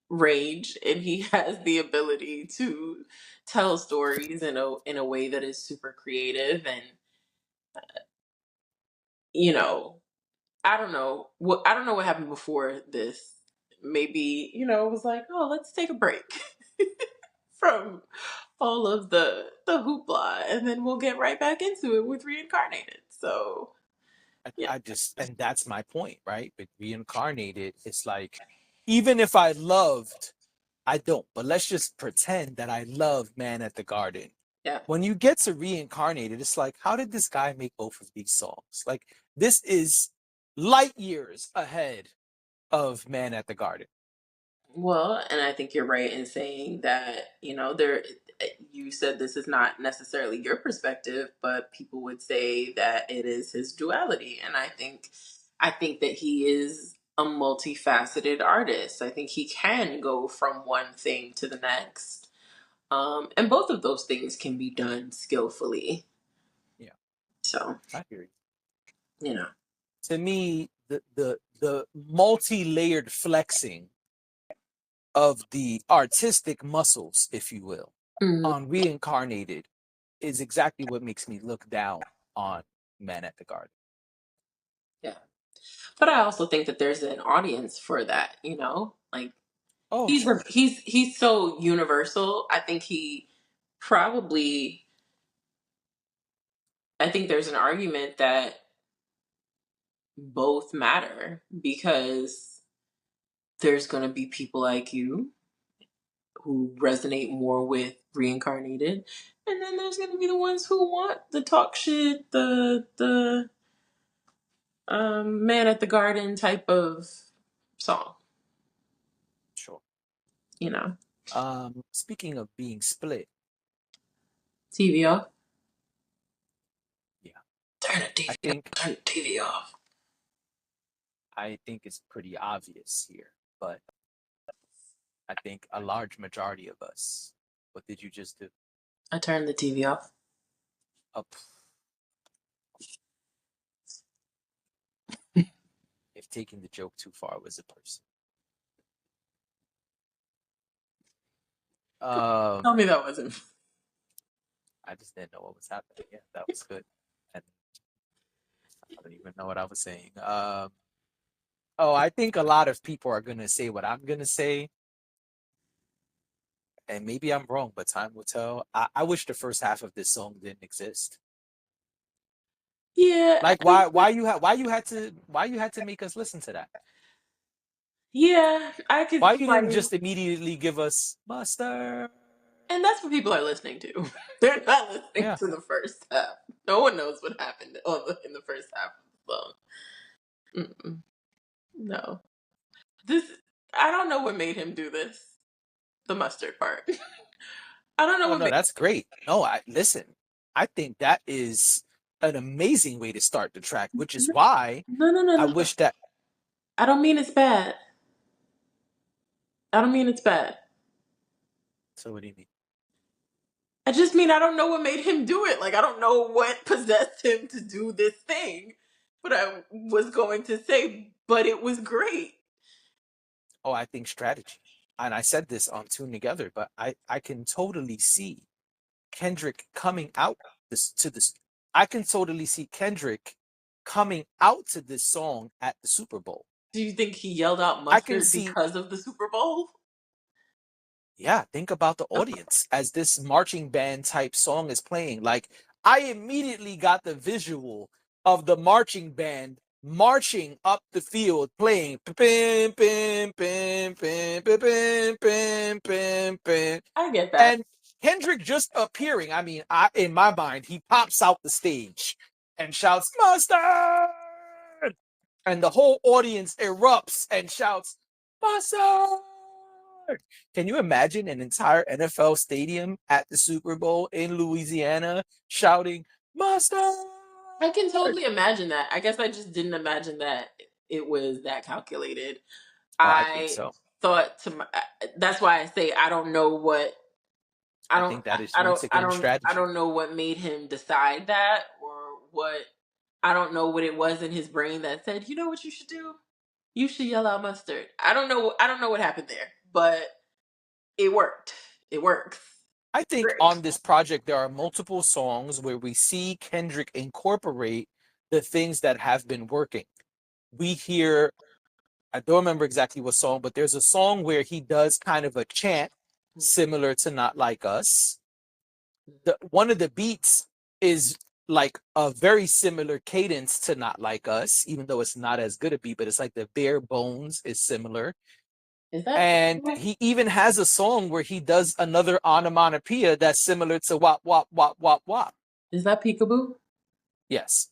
range and he has the ability to tell stories in a way that is super creative and you know I don't know what happened before this. Maybe it was like, oh, let's take a break from all of the hoopla and then we'll get right back into it with Reincarnated. So yeah, I just, and that's my point, right? With Reincarnated, it's like, even if I loved, I don't, but let's just pretend that I love Man at the Garden. yeah. When you get to Reincarnated, it's like, how did this guy make both of these songs? Like, this is light years ahead of Man at the Garden. Well, and I think you're right in saying that, you said this is not necessarily your perspective, but people would say that it is his duality. And I think that he is a multifaceted artist. I think he can go from one thing to the next. And both of those things can be done skillfully. Yeah, So, I hear you. you know. To me, the multi-layered flexing of the artistic muscles, if you will, Mhm. on Reincarnated is exactly what makes me look down on Man at the Garden. Yeah. But I also think that there's an audience for that. Like Oh, he's sure. he's so universal. Probably I think there's an argument that both matter because there's going to be people like you who resonate more with Reincarnated, and then there's going to be the ones who want the talk shit, the man at the garden type of song, Sure. you know. Speaking of being split, TV off. yeah, Turn the I TV off. think Turn the TV off. I think it's pretty obvious here, but I think a large majority of us, what did you just do? I turned the TV off. Up, if taking the joke too far was a person. Um, Tell me that wasn't. I just didn't know what was happening. Yeah, that was good. And I don't even know what I was saying. Oh, I think a lot of people are gonna say what I'm gonna say, and maybe I'm wrong, but time will tell. I wish the first half of this song didn't exist. Yeah, Like, why you had to make us listen to that? yeah, I could Why see you why didn't you. just immediately give us Mustard? And that's what people are listening to. They're not listening Yeah, to the first half. No one knows what happened in the first half of the song. Mm-mm. No, this. I don't know what made him do this. The mustard part. I don't know oh what no, made. that's great. No, I listen. I think that is an amazing way to start the track, which is No, why no, no, no, I no, no. wish that. I don't mean it's bad. I don't mean it's bad. So what do you mean? I just mean I don't know what made him do it. Like I don't know what possessed him to do this thing. But I was going to say, but it was great. Oh, I think strategy. And I said this on Tune Together, but I can totally see Kendrick coming out this to this. I can totally see Kendrick coming out to this song at the Super Bowl. Do you think he yelled out I can mustard see, because of the Super Bowl? yeah, think about the Okay. audience as this marching band type song is playing. Like, I immediately got the visual of the marching band marching up the field playing pim, pim, pim, pim, pim, pim, pim, pim, pim, I get that. and Kendrick just appearing. I mean, in my mind, he pops out the stage and shouts "Mustard," and the whole audience erupts and shouts "Mustard." Can you imagine an entire NFL stadium at the Super Bowl in Louisiana shouting "Mustard"? I can totally imagine that. I guess I just didn't imagine that it was that calculated. Oh, I think I so. thought to my, that's why I say I don't know what I I don't think that is I don't once I again don't I strategy. don't know what made him decide that, or what. I don't know what it was in his brain that said, "You know what you should do? You should yell out mustard." I don't know what happened there, but it worked. It works. I think Great. on this project, there are multiple songs where we see Kendrick incorporate the things that have been working. We hear, I don't remember exactly what song, but there's a song where he does kind of a chant similar to Not Like Us. One of the beats is like a very similar cadence to Not Like Us, even though it's not as good a beat, but it's like the bare bones is similar. Is that And he even has a song where he does another onomatopoeia that's similar to wop, wop, wop, wop, wop. peekaboo? Yes.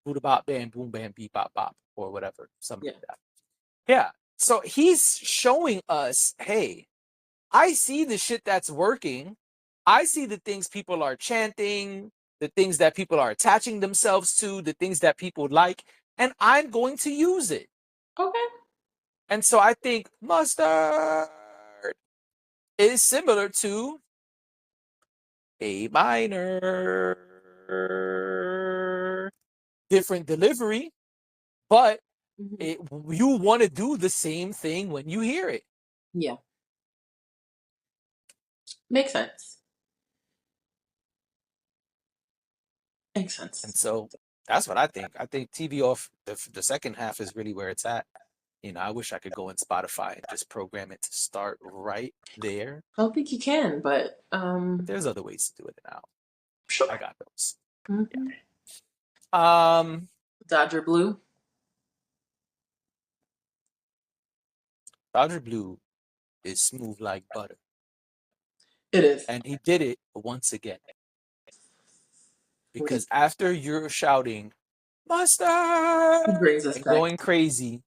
Booda bop, bam, boom, bam, beep, bop, bop, or whatever, something Yeah. like that. Yeah. So he's showing us, hey, I see the shit that's working. I see the things people are chanting, the things that people are attaching themselves to, the things that people like, and I'm going to use it. Okay. And so I think mustard is similar to A minor. Different delivery, but Hmm. you want to do the same thing when you hear it. Yeah. Makes sense. Makes And sense. so that's what I think. I think TV off the second half is really where it's at. You know, I wish I could go in Spotify and just program it to start right there. I don't think you can, but But there's other ways to do it now. sure. I got those. Hmm. Yeah. Dodger Blue. Dodger Blue is smooth like butter. It is. And he did it once again. Which Because after you're shouting, mustard, brings us and back. going crazy,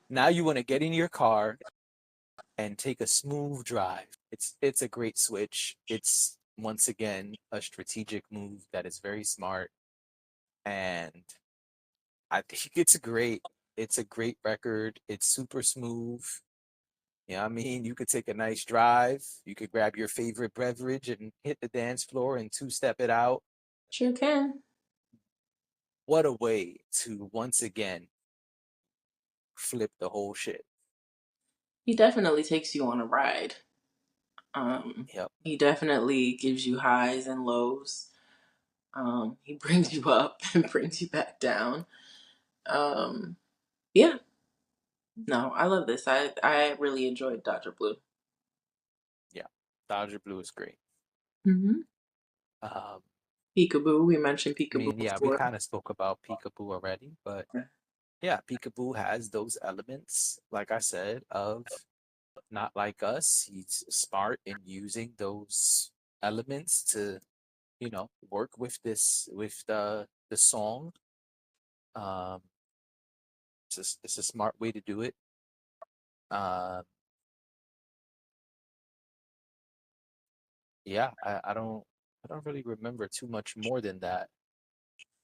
now you want to get in your car and take a smooth drive. It's a great switch. It's once again a strategic move that is very smart, and I think it's a great record. It's super smooth. You know what I mean? You could take a nice drive. You could grab your favorite beverage and hit the dance floor and two-step it out. Sure can. What a way to once again flip the whole shit. He definitely takes you on a ride. Yep. He definitely gives you highs and lows. He brings you up and brings you back down. Um, yeah. No, I love this. I really enjoyed Dodger Blue. Yeah. Dodger Blue is great. Mm-hmm. Um, Peekaboo. We mentioned I Peekaboo mean, yeah, we before. kind of spoke about Peekaboo already, but Yeah. yeah, Peekaboo has those elements, like I said, of Not Like Us. He's smart in using those elements to, work with the song. Um, it's a smart way to do it. Uh, yeah, I don't really remember too much more than that.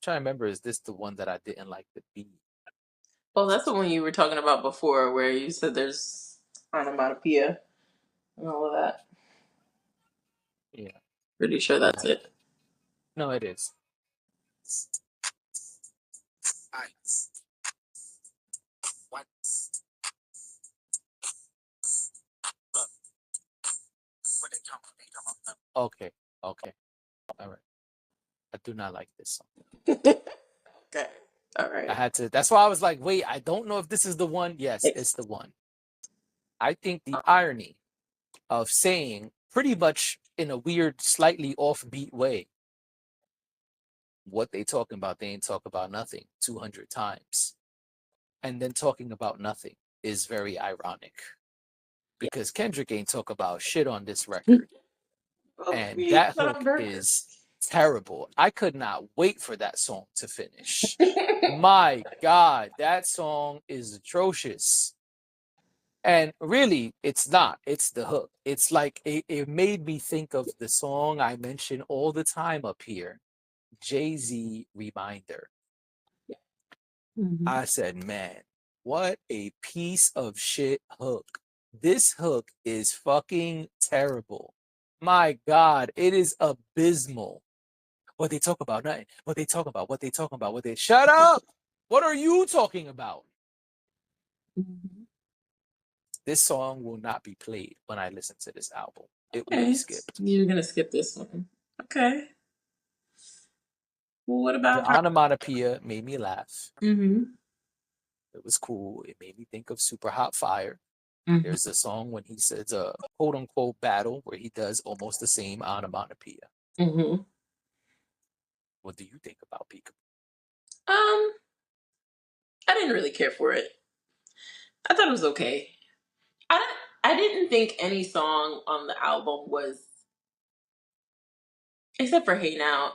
Trying to remember, is this the one that I didn't like the beat? Well, that's the one you were talking about before, where you said there's onomatopoeia and all of that. Yeah, Pretty sure hold that's on. it. No, it is. Okay, okay, all right. I do not like this song. Okay. All I right. had to. That's why I was like, wait, I don't know if this is the one. Yes, It's it's the one. I think the irony of saying pretty much in a weird, slightly offbeat way, what they talking about, they ain't talk about nothing 200 times. And then talking about nothing is very ironic because Kendrick ain't talk about shit on this yeah. record. Well, And we that put on hook burgers. is terrible. I could not wait for that song to finish. My God, that song is atrocious. And really, it's not. It's the hook. It's like it made me think of the song I mention all the time up here, Jay-Z Reminder. Mhm. I said, man, what a piece of shit hook. This hook is fucking terrible. My God, it is abysmal. What they talk about, nothing. What they talk about, what they talking about, what they shut up. What are you talking about? Mhm. This song will not be played when I listen to this album. It will be Okay. skipped. You're gonna skip this one. Okay. Well, what The about her? onomatopoeia made me laugh. Mm-hmm. It was cool. It made me think of Super Hot Fire. Mm-hmm. There's a song when he says a quote unquote battle where he does almost the same onomatopoeia. Mm-hmm. What do you think about Peekaboo? Um, I didn't really care for it. I thought it was okay. I didn't think any song on the album was, except for Hey Now.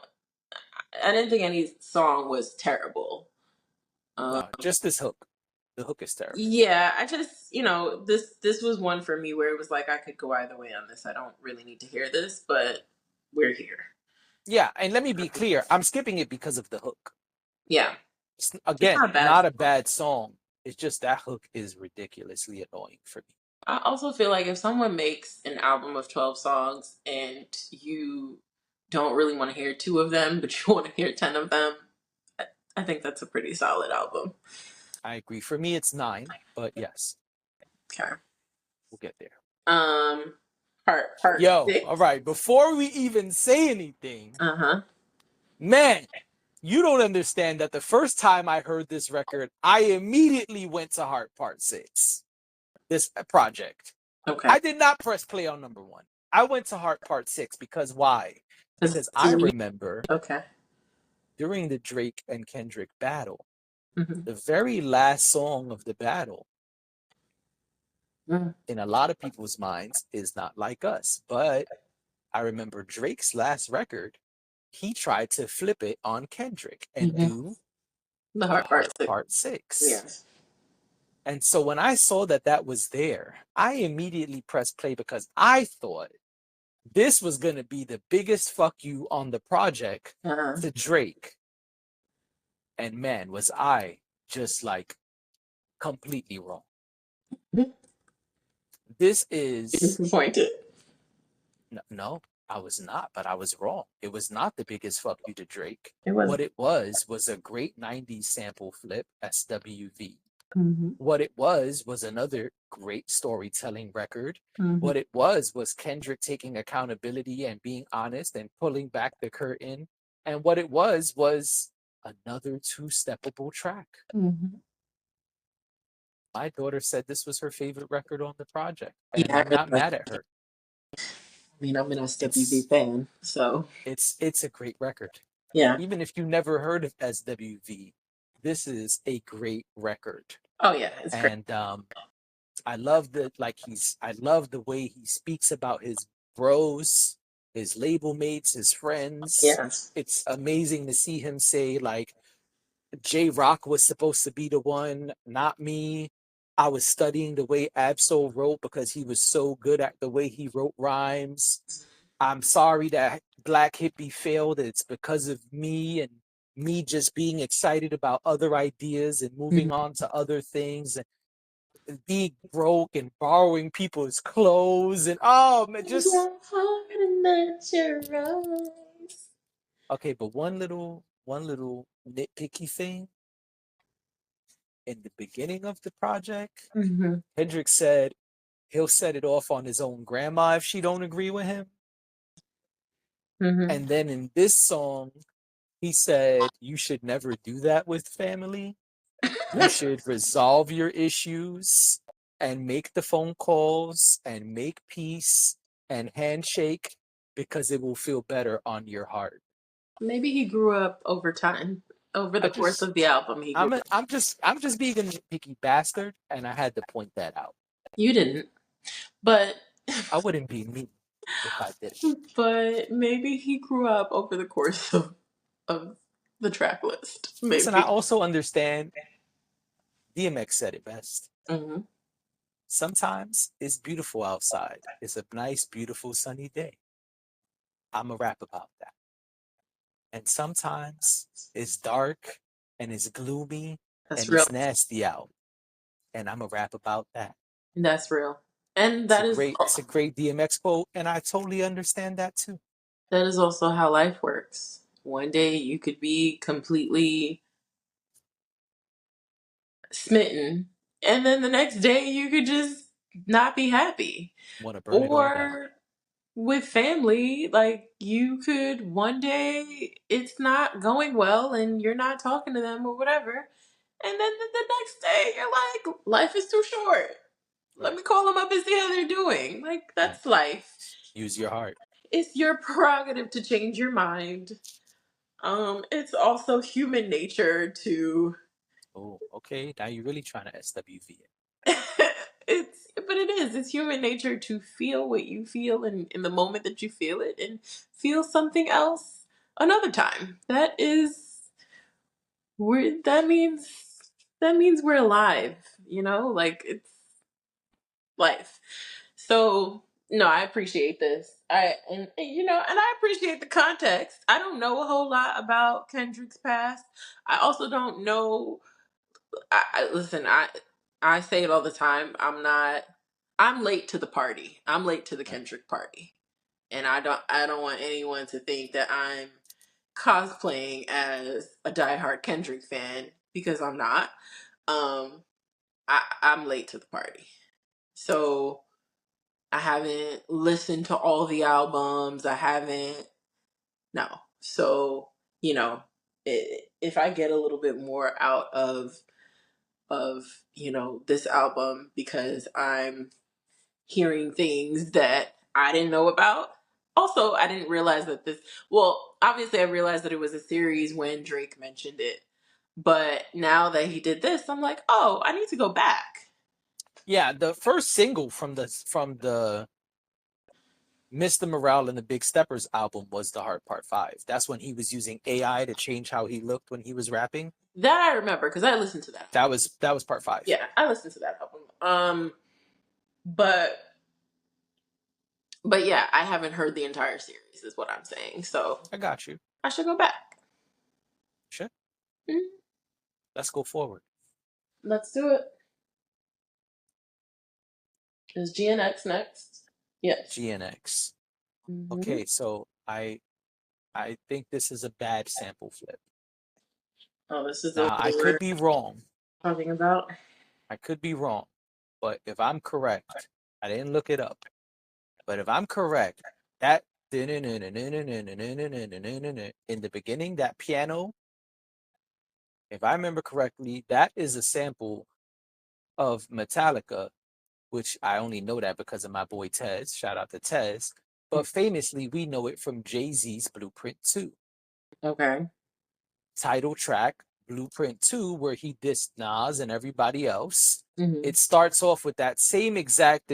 I didn't think any song was terrible. Um, No, just this hook. The hook is terrible. yeah, I just, this was one for me where it was like I could go either way on this. I don't really need to hear this, but we're here. Yeah, and let me be clear. I'm skipping it because of the hook. Yeah, It's, it's again, not a bad not a song. bad song. It's just that hook is ridiculously annoying for me. I also feel like if someone makes an album of 12 songs and you don't really want to hear two of them, but you want to hear 10 of them, I think that's a pretty solid album. I agree. For me, it's 9, but yes, Okay. we'll get there. Um, part Yo, all six. right. Before we even say anything, Uh huh. man, you don't understand that the first time I heard this record, I immediately went to Heart Part 6, this project. Okay. I did not press play on number 1. I went to Heart Part 6 because why? This Because is I when you. remember Okay. during the Drake and Kendrick battle, Mm-hmm. the very last song of the battle, Mm-hmm. in a lot of people's minds, is Not Like Us. But I remember Drake's last record, he tried to flip it on Kendrick and Mm-hmm. do The the hard part Heart six. Part 6. Yes. And so when I saw that that was there, I immediately pressed play because I thought this was going to be the biggest fuck you on the project Uh to Drake. And man, was I just like completely wrong. huh. This is Disappointed. no, I was not, but I was wrong. It was not the biggest fuck you to Drake. It was. What it was a great 90s sample flip, SWV. Mm-hmm. What it was another great storytelling record. Mm-hmm. What it was Kendrick taking accountability and being honest and pulling back the curtain. And what it was another two-steppable track. Mm-hmm. My daughter said this was her favorite record on the project, Yeah, and I I'm really not like mad at it. her. I mean, I'm an SWV It's fan, so it's a great record. yeah. Even if you never heard of SWV, this is a great record. Oh yeah, it's great. And I love I love the way he speaks about his bros, his label mates, his friends. Yes. It's amazing to see him say like J Rock was supposed to be the one, not me. I was studying the way Absol wrote because he was so good at the way he wrote rhymes. I'm sorry that Black Hippie failed. It's because of me and me just being excited about other ideas and moving Mhm. on to other things and being broke and borrowing people's clothes and oh man, just Your heart and not your eyes. okay. But one little nitpicky thing in the beginning of the project, Mm-hmm. Hendrix said he'll set it off on his own grandma if she don't agree with him. Mm-hmm. And then in this song, he said, "You should never do that with family. You should resolve your issues and make the phone calls and make peace and handshake because it will feel better on your heart." Maybe he grew up over time. Over I the course just of the album, he grew up. I'm just being a nitpicky bastard, and I had to point that out. You didn't. But I wouldn't be me if I did. but maybe he grew up over the course of the track list. Listen, I Maybe. also understand DMX said it best. Hmm. Sometimes it's beautiful outside. It's a nice, beautiful, sunny day. I'm a rap about that. And sometimes it's dark and it's gloomy That's and real. it's nasty out. And I'm a rap about that. That's real. And that is It's a great DMX quote, and I totally understand that too. that is also how life works. One day you could be completely smitten, and then the next day you could just not be happy. Want to burn it all down. Or with family, like you could one day it's not going well and you're not talking to them or whatever. And then the next day you're like, life is too short. Let Right. me call them up and see how they're doing. Like Right. that's life. Use your heart. It's your prerogative to change your mind. It's also human nature to Oh, okay. Now you're really trying to SWV it. but it is. It's human nature to feel what you feel in the moment that you feel it and feel something else another time. That means we're alive, like it's life. So no, I appreciate this. And I appreciate the context. I don't know a whole lot about Kendrick's past. I also don't know. Listen. I say it all the time. I'm late to the party. I'm late to the Right. Kendrick party, and I don't want anyone to think that I'm cosplaying as a diehard Kendrick fan because I'm not. Um, I'm late to the party, so I haven't listened to all the albums. I haven't. No. So, you know, if I get a little bit more out of this album because I'm hearing things that I didn't know about. Also, I didn't realize that well, obviously I realized that it was a series when Drake mentioned it. But now that he did this, I'm like, "Oh, I need to go back." Yeah, the first single from the Mr. Morale and the Big Steppers album was The Heart Part 5. That's when he was using AI to change how he looked when he was rapping. That I remember because I listened to that. That was part 5. Yeah, I listened to that album. But yeah, I haven't heard the entire series. Is what I'm saying. So I got you. I should go back. Sure. Mhm. Let's go forward. Let's do it. Is GNX next? Yes. GNX. Hmm. Okay, so I think this is a bad sample flip. Oh, this is the Now, one I could we're be wrong. talking about. I could be wrong. But if I'm correct, I didn't look it up. But if I'm correct, that in the beginning, that piano, if I remember correctly, that is a sample of Metallica, which I only know that because of my boy Tez. Shout out to Tez. But famously, we know it from Jay-Z's Blueprint 2. Okay. Title track, Blueprint 2, where he dissed Nas and everybody else. Hmm. It starts off with that same exact.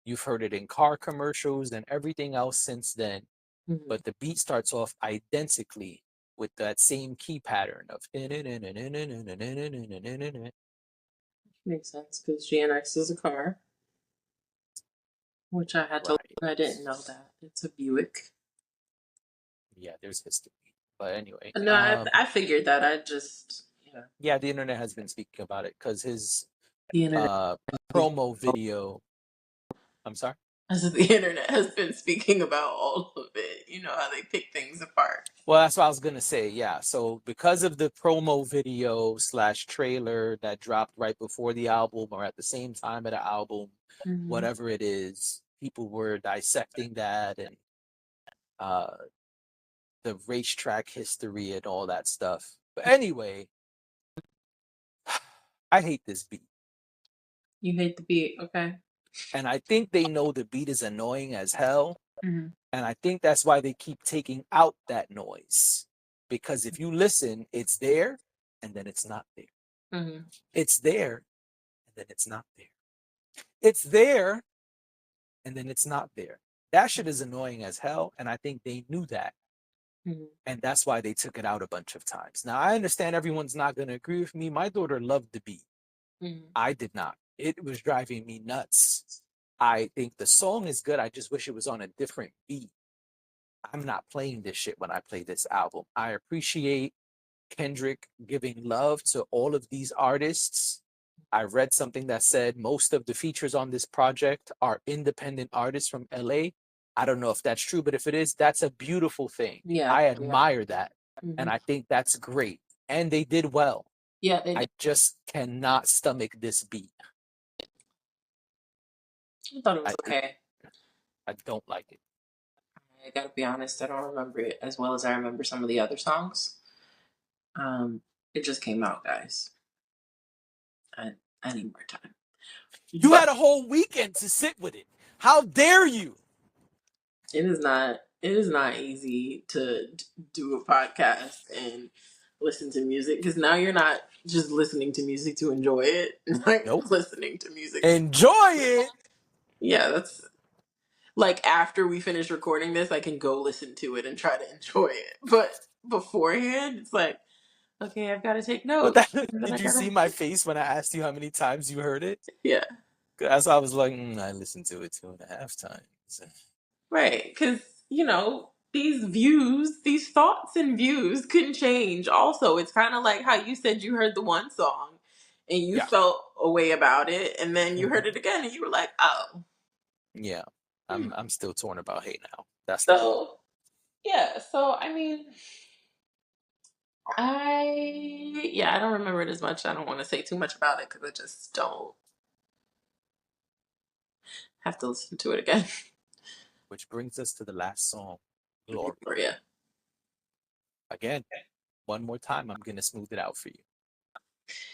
You've heard it in car commercials and everything else since then. Hmm. But the beat starts off identically with that same key pattern of. Makes sense because GNX is a car, which I had to Right. learn. I didn't know that. It's a Buick. Yeah, there's history. But anyway, No, I figured that. I just, yeah, the internet has been speaking about it because his the internet. promo video. I'm sorry. As the internet has been speaking about all of it. You know how they pick things apart. Well, that's what I was gonna say. Yeah. So because of the promo video slash trailer that dropped right before the album or at the same time of the album, Hmm. whatever it is, people were dissecting that and uh, the racetrack history and all that stuff. But anyway, I hate this beat. You hate the beat, okay? And I think they know the beat is annoying as hell. Mm-hmm. And I think that's why they keep taking out that noise. Because if you listen, it's there and then it's not there. Mm-hmm. It's there and then it's not there. It's there and then it's not there. That shit is annoying as hell. And I think they knew that. Mm-hmm. And that's why they took it out a bunch of times. Now, I understand everyone's not going to agree with me. My daughter loved the beat. Mm-hmm. I did not. It was driving me nuts. I think the song is good. I just wish it was on a different beat. I'm not playing this shit when I play this album. I appreciate Kendrick giving love to all of these artists. I read something that said most of the features on this project are independent artists from LA. I don't know if that's true, but if it is, that's a beautiful thing. Yeah. I Yeah. admire that. Mm-hmm. And I think that's great. And they did well. Yeah, they did. I just cannot stomach this beat. I thought it was I, okay. I don't like it. I gotta be honest, I don't remember it as well as I remember some of the other songs. Um, it just came out, guys. I need more time. You But had a whole weekend to sit with it. How dare you? it is not easy to do a podcast and listen to music because now you're not just listening to music to enjoy it. Like Nope. listening to music. Enjoy it. Yeah, that's like after we finish recording this, I can go listen to it and try to enjoy it. But beforehand, it's like, okay, I've got to take But notes. that, And then I did you gotta, see my face when I asked you how many times you heard it? yeah, That's why I was like, I listened to it 2.5 times. right. Because, these views, these thoughts and views can change. Also, it's kind of like how you said you heard the one song and you Yeah. felt a way about it. And then you heard Hmm. it again and you were like, oh. Yeah. Hmm. I'm still torn about Hey Now. That's the thing. So, yeah. So, I mean, I don't remember it as much. I don't want to say too much about it because I just don't have to listen to it again. Which brings us to the last song, Glory. Victoria. Again, one more time, I'm gonna smooth it out for you.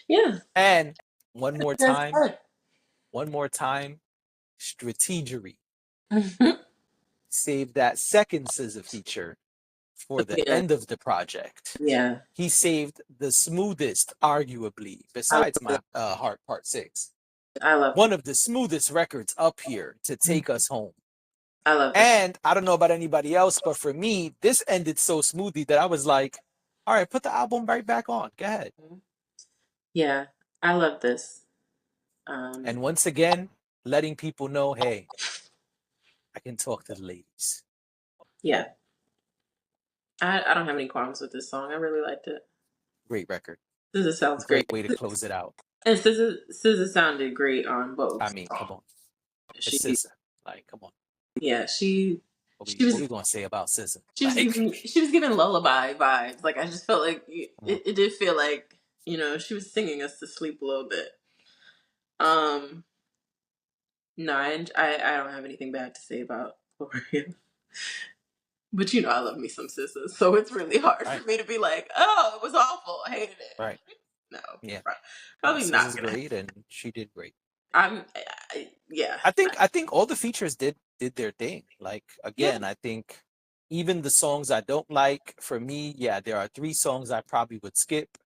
Yeah, And one more that's time, good. Strategery. Mhm. Save that second SZA feature for the Yeah, end of the project. yeah. He saved the smoothest, arguably, I love besides it. my Heart Part 6, I love one of the smoothest records up here to it. take us home. I love it. And I don't know about anybody else, but for me, this ended so smoothly that I was like, all right, put the album right back on. Go ahead. Yeah, I love this. Um, And once again, letting people know, hey, I can talk to the ladies. yeah, I don't have any qualms with this song. I really liked it. Great record. SZA sounds great, Great way to close it out. and SZA sounded great on I both mean, come songs. on. She, It's SZA. Like, come on. yeah, she she What was we gonna say about SZA? she was Like, giving she was giving lullaby vibes. Like I just felt like come on. it did feel like she was singing us to sleep a little bit. Um, no, I don't have anything bad to say about Gloria. But I love me some sisters, so it's really hard Right, for me to be like, oh, it was awful. I hated it. right. No, Yeah. No, probably not SZA's gonna. great and she did great. Yeah. I think all the features did their thing. Like Yeah. again, I think even the songs I don't like, for me, yeah, there are 3 songs I probably would skip.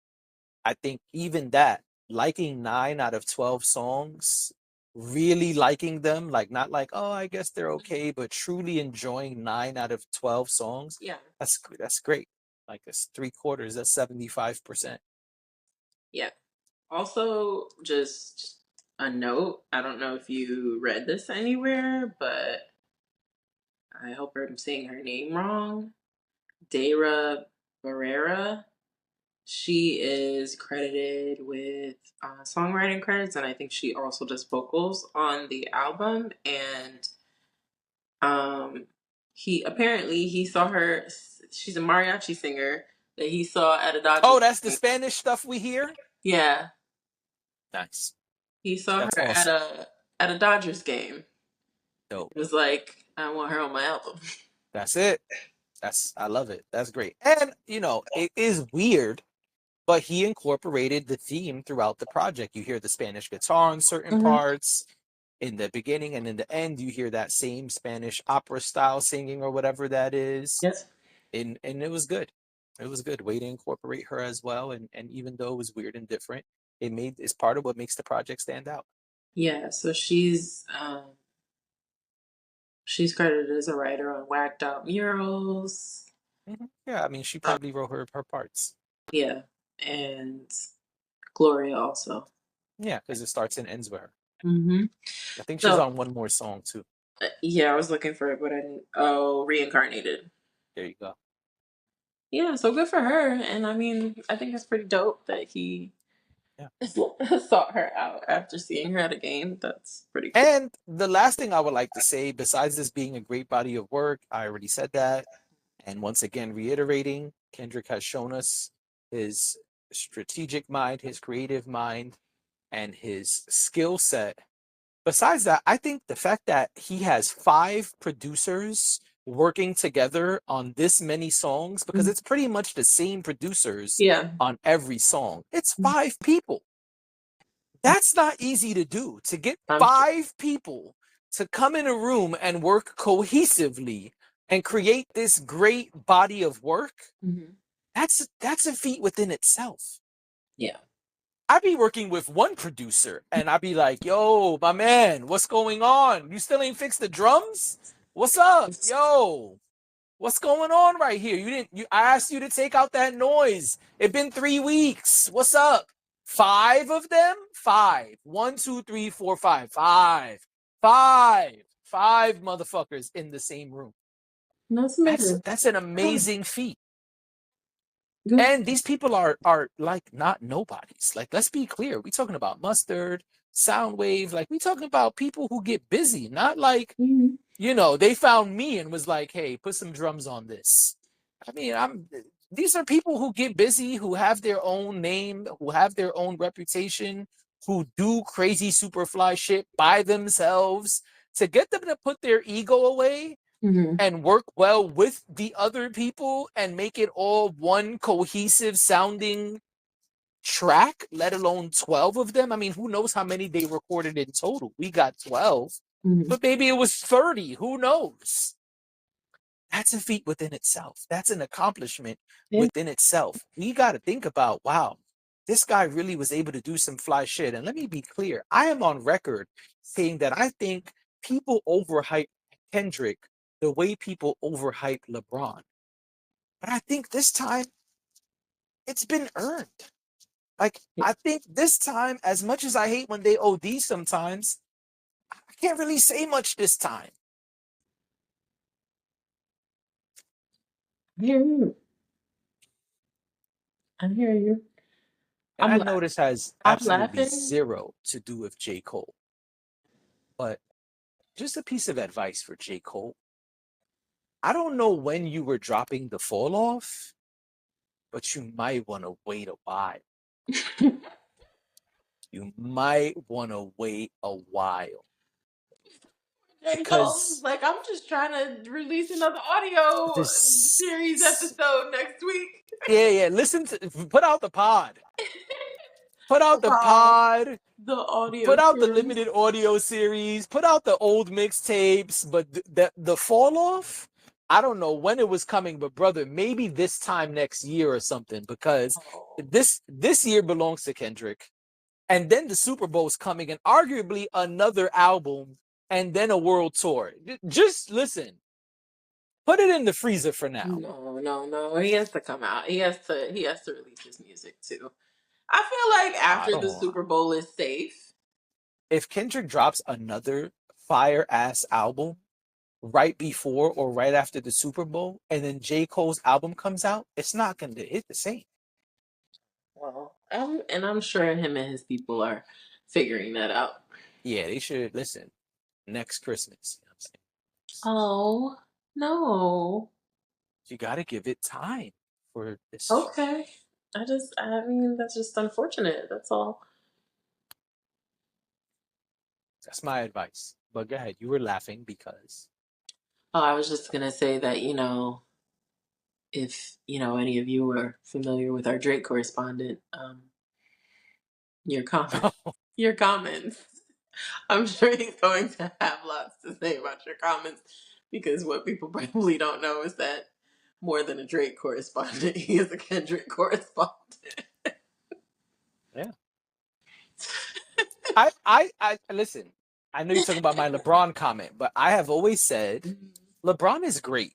I think even that, liking 9 out of 12 songs, really liking them, like not like, oh, I guess they're okay, but truly enjoying 9 out of 12 songs, Yeah. that's great. Like it's 3/4, that's 75%. Yeah. Also, just a note. I don't know if you read this anywhere, but I hope I'm saying her name wrong. Dara Barrera. She is credited with songwriting credits, and I think she also does vocals on the album. And he saw her. She's a mariachi singer that he saw at a Dodgers Oh, that's the game. Spanish stuff we hear? Yeah, Nice. he saw That's her at awesome. a Dodgers game, Dope. It was like, I want her on my album. That's it. I love it. That's great. And it is weird, but he incorporated the theme throughout the project. You hear the Spanish guitar in certain Mm-hmm. parts. In the beginning and in the end, you hear that same Spanish opera style singing or whatever that is. Yes. And it was good. It was good. Way to incorporate her as well. And even though it was weird and different, it's part of what makes the project stand out. Yeah. So she's credited as a writer on Whacked Out Murals. Yeah, I mean, she probably wrote her parts. Yeah, and Gloria also. Yeah, because it starts and ends with her. Mm-hmm. I think she's So on one more song too. yeah, I was looking for it, but I didn't. Oh, Reincarnated. There you go. Yeah, so good for her. And I mean, I think it's pretty dope that he Yeah. sought her out after seeing her at a game. That's pretty cool. And the last thing I would like to say, besides this being a great body of work, I already said that. And once again, reiterating, Kendrick has shown us his strategic mind, his creative mind, and his skill set. Besides that, I think the fact that he has 5 producers working together on this many songs, because it's pretty much the same producers Yeah. on every song, it's 5 people. That's not easy to do. To get I'm sure. 5 people to come in a room and work cohesively and create this great body of work, Mm-hmm. that's a feat within itself. Yeah. I'd be working with one producer and I'd be like, yo, my man, what's going on? You still ain't fixed the drums? What's up? Yo, what's going on right here? I asked you to take out that noise. It's been 3 weeks. What's up? 5 of them? 5. 1, 2, 3, 4, 5. 5. 5. 5 motherfuckers in the same room. That's That's amazing. that's an amazing feat. Good. And these people are like not nobodies. Like, let's be clear. We talking about Mustard, Soundwave. Like, we talking about people who get busy, not like, Mm-hmm. they found me and was like, hey, put some drums on this. I mean, these are people who get busy, who have their own name, who have their own reputation, who do crazy super fly shit by themselves. To get them to put their ego away Mm-hmm. and work well with the other people and make it all one cohesive sounding track, let alone 12 of them. I mean, who knows how many they recorded in total? We got 12, Mm-hmm. but maybe it was 30. Who knows? That's a feat within itself. That's an accomplishment Yeah. within itself. We got to think about, wow, this guy really was able to do some fly shit. And let me be clear, I am on record saying that I think people overhype Kendrick the way people overhype LeBron. But I think this time it's been earned. Like, I think this time, as much as I hate when they OD sometimes, I can't really say much this time. I hear you. I hear you. And I know I'm this has I'm absolutely laughing. zero to do with J. Cole. But just a piece of advice for J. Cole. I don't know when you were dropping the fall off, but you might want to wait a while. You might want to wait a while. J. Cole is Because like, I'm just trying to release another audio this, series episode next week. yeah, put out the pod. Put out the Wow. pod. The audio Put out the series. limited audio series, put out the old mixtapes, but the fall off, I don't know when it was coming, but brother, maybe this time next year or something, because Oh. this year belongs to Kendrick, and then the Super Bowl's coming, and arguably another album, and then a world tour. Just listen, put it in the freezer for now. No, no, no. He has to come out. He has to release his music too. I feel like I after the don't. Super Bowl is safe. If Kendrick drops another fire ass album right before or right after the Super Bowl, and then J. Cole's album comes out, it's not going to hit the same. Well, and I'm sure him and his people are figuring that out. Yeah, they should listen next Christmas. You know what I'm saying? Oh, no. You got to give it time for this. Okay. I mean, that's just unfortunate. That's all. That's my advice. But go ahead. You were laughing because Oh, I was just gonna say that, if any of you are familiar with our Drake correspondent, your comment, your comments. I'm sure he's going to have lots to say about your comments because what people probably don't know is that more than a Drake correspondent, he is a Kendrick correspondent. yeah. I listen. I know you're talking about my LeBron comment, but I have always said LeBron is great.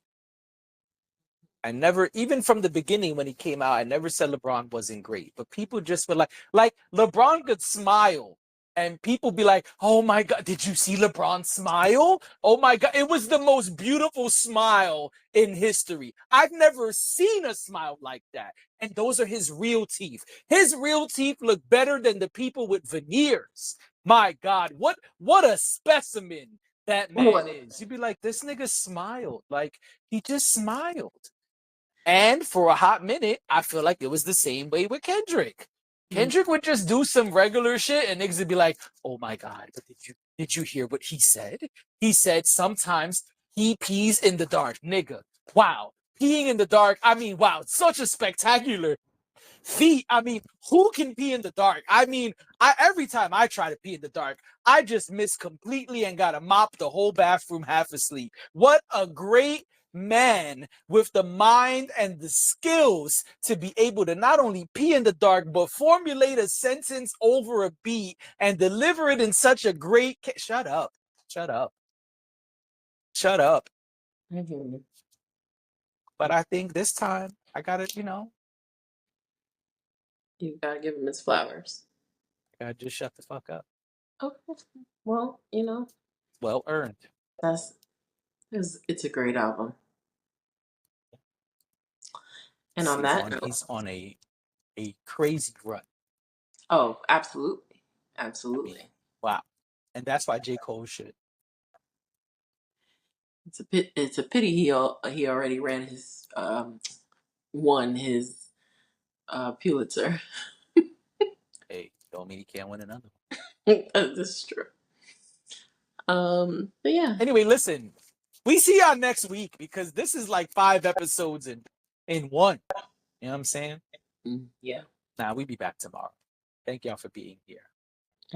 I never, even from the beginning when he came out, I never said LeBron wasn't great. But people just were like LeBron could smile, and people be like, "Oh my God, did you see LeBron smile? Oh my God, it was the most beautiful smile in history. I've never seen a smile like that." And those are his real teeth. His real teeth look better than the people with veneers. My God, what a specimen that man What? is. You'd be like, this nigga smiled. Like he just smiled. And for a hot minute, I feel like it was the same way with Kendrick. Kendrick would just do some regular shit and niggas would be like, "Oh my God, but did you hear what he said? He said sometimes he pees in the dark." Nigga, wow. Peeing in the dark. I mean, wow, such a spectacular feet. I mean, who can pee in the dark? I mean, every time I try to pee in the dark, I just miss completely and gotta mop the whole bathroom half asleep. What a great man with the mind and the skills to be able to not only pee in the dark, but formulate a sentence over a beat and deliver it in such a great. Shut up. Shut up. Shut up. Mm-hmm. But I think this time I gotta, You gotta give him his flowers. I gotta just shut the fuck up. Okay. Well, Well earned. that's it's a great album. And on He's that on note, he's on a crazy run. oh, absolutely, I mean, absolutely. wow. And that's why J. Cole should. It's a pity he already won his Pulitzer. Hey, don't mean he can't win another one. This is true. But yeah. Anyway, listen. We see y'all next week because this is like 5 episodes in one. You know what I'm saying? Yeah. Nah, we be back tomorrow. Thank y'all for being here.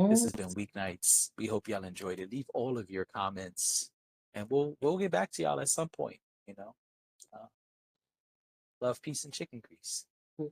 This Mm, has been Weeknights. We hope y'all enjoyed it. Leave all of your comments, and we'll get back to y'all at some point. Uh, love, peace, and chicken grease. mm.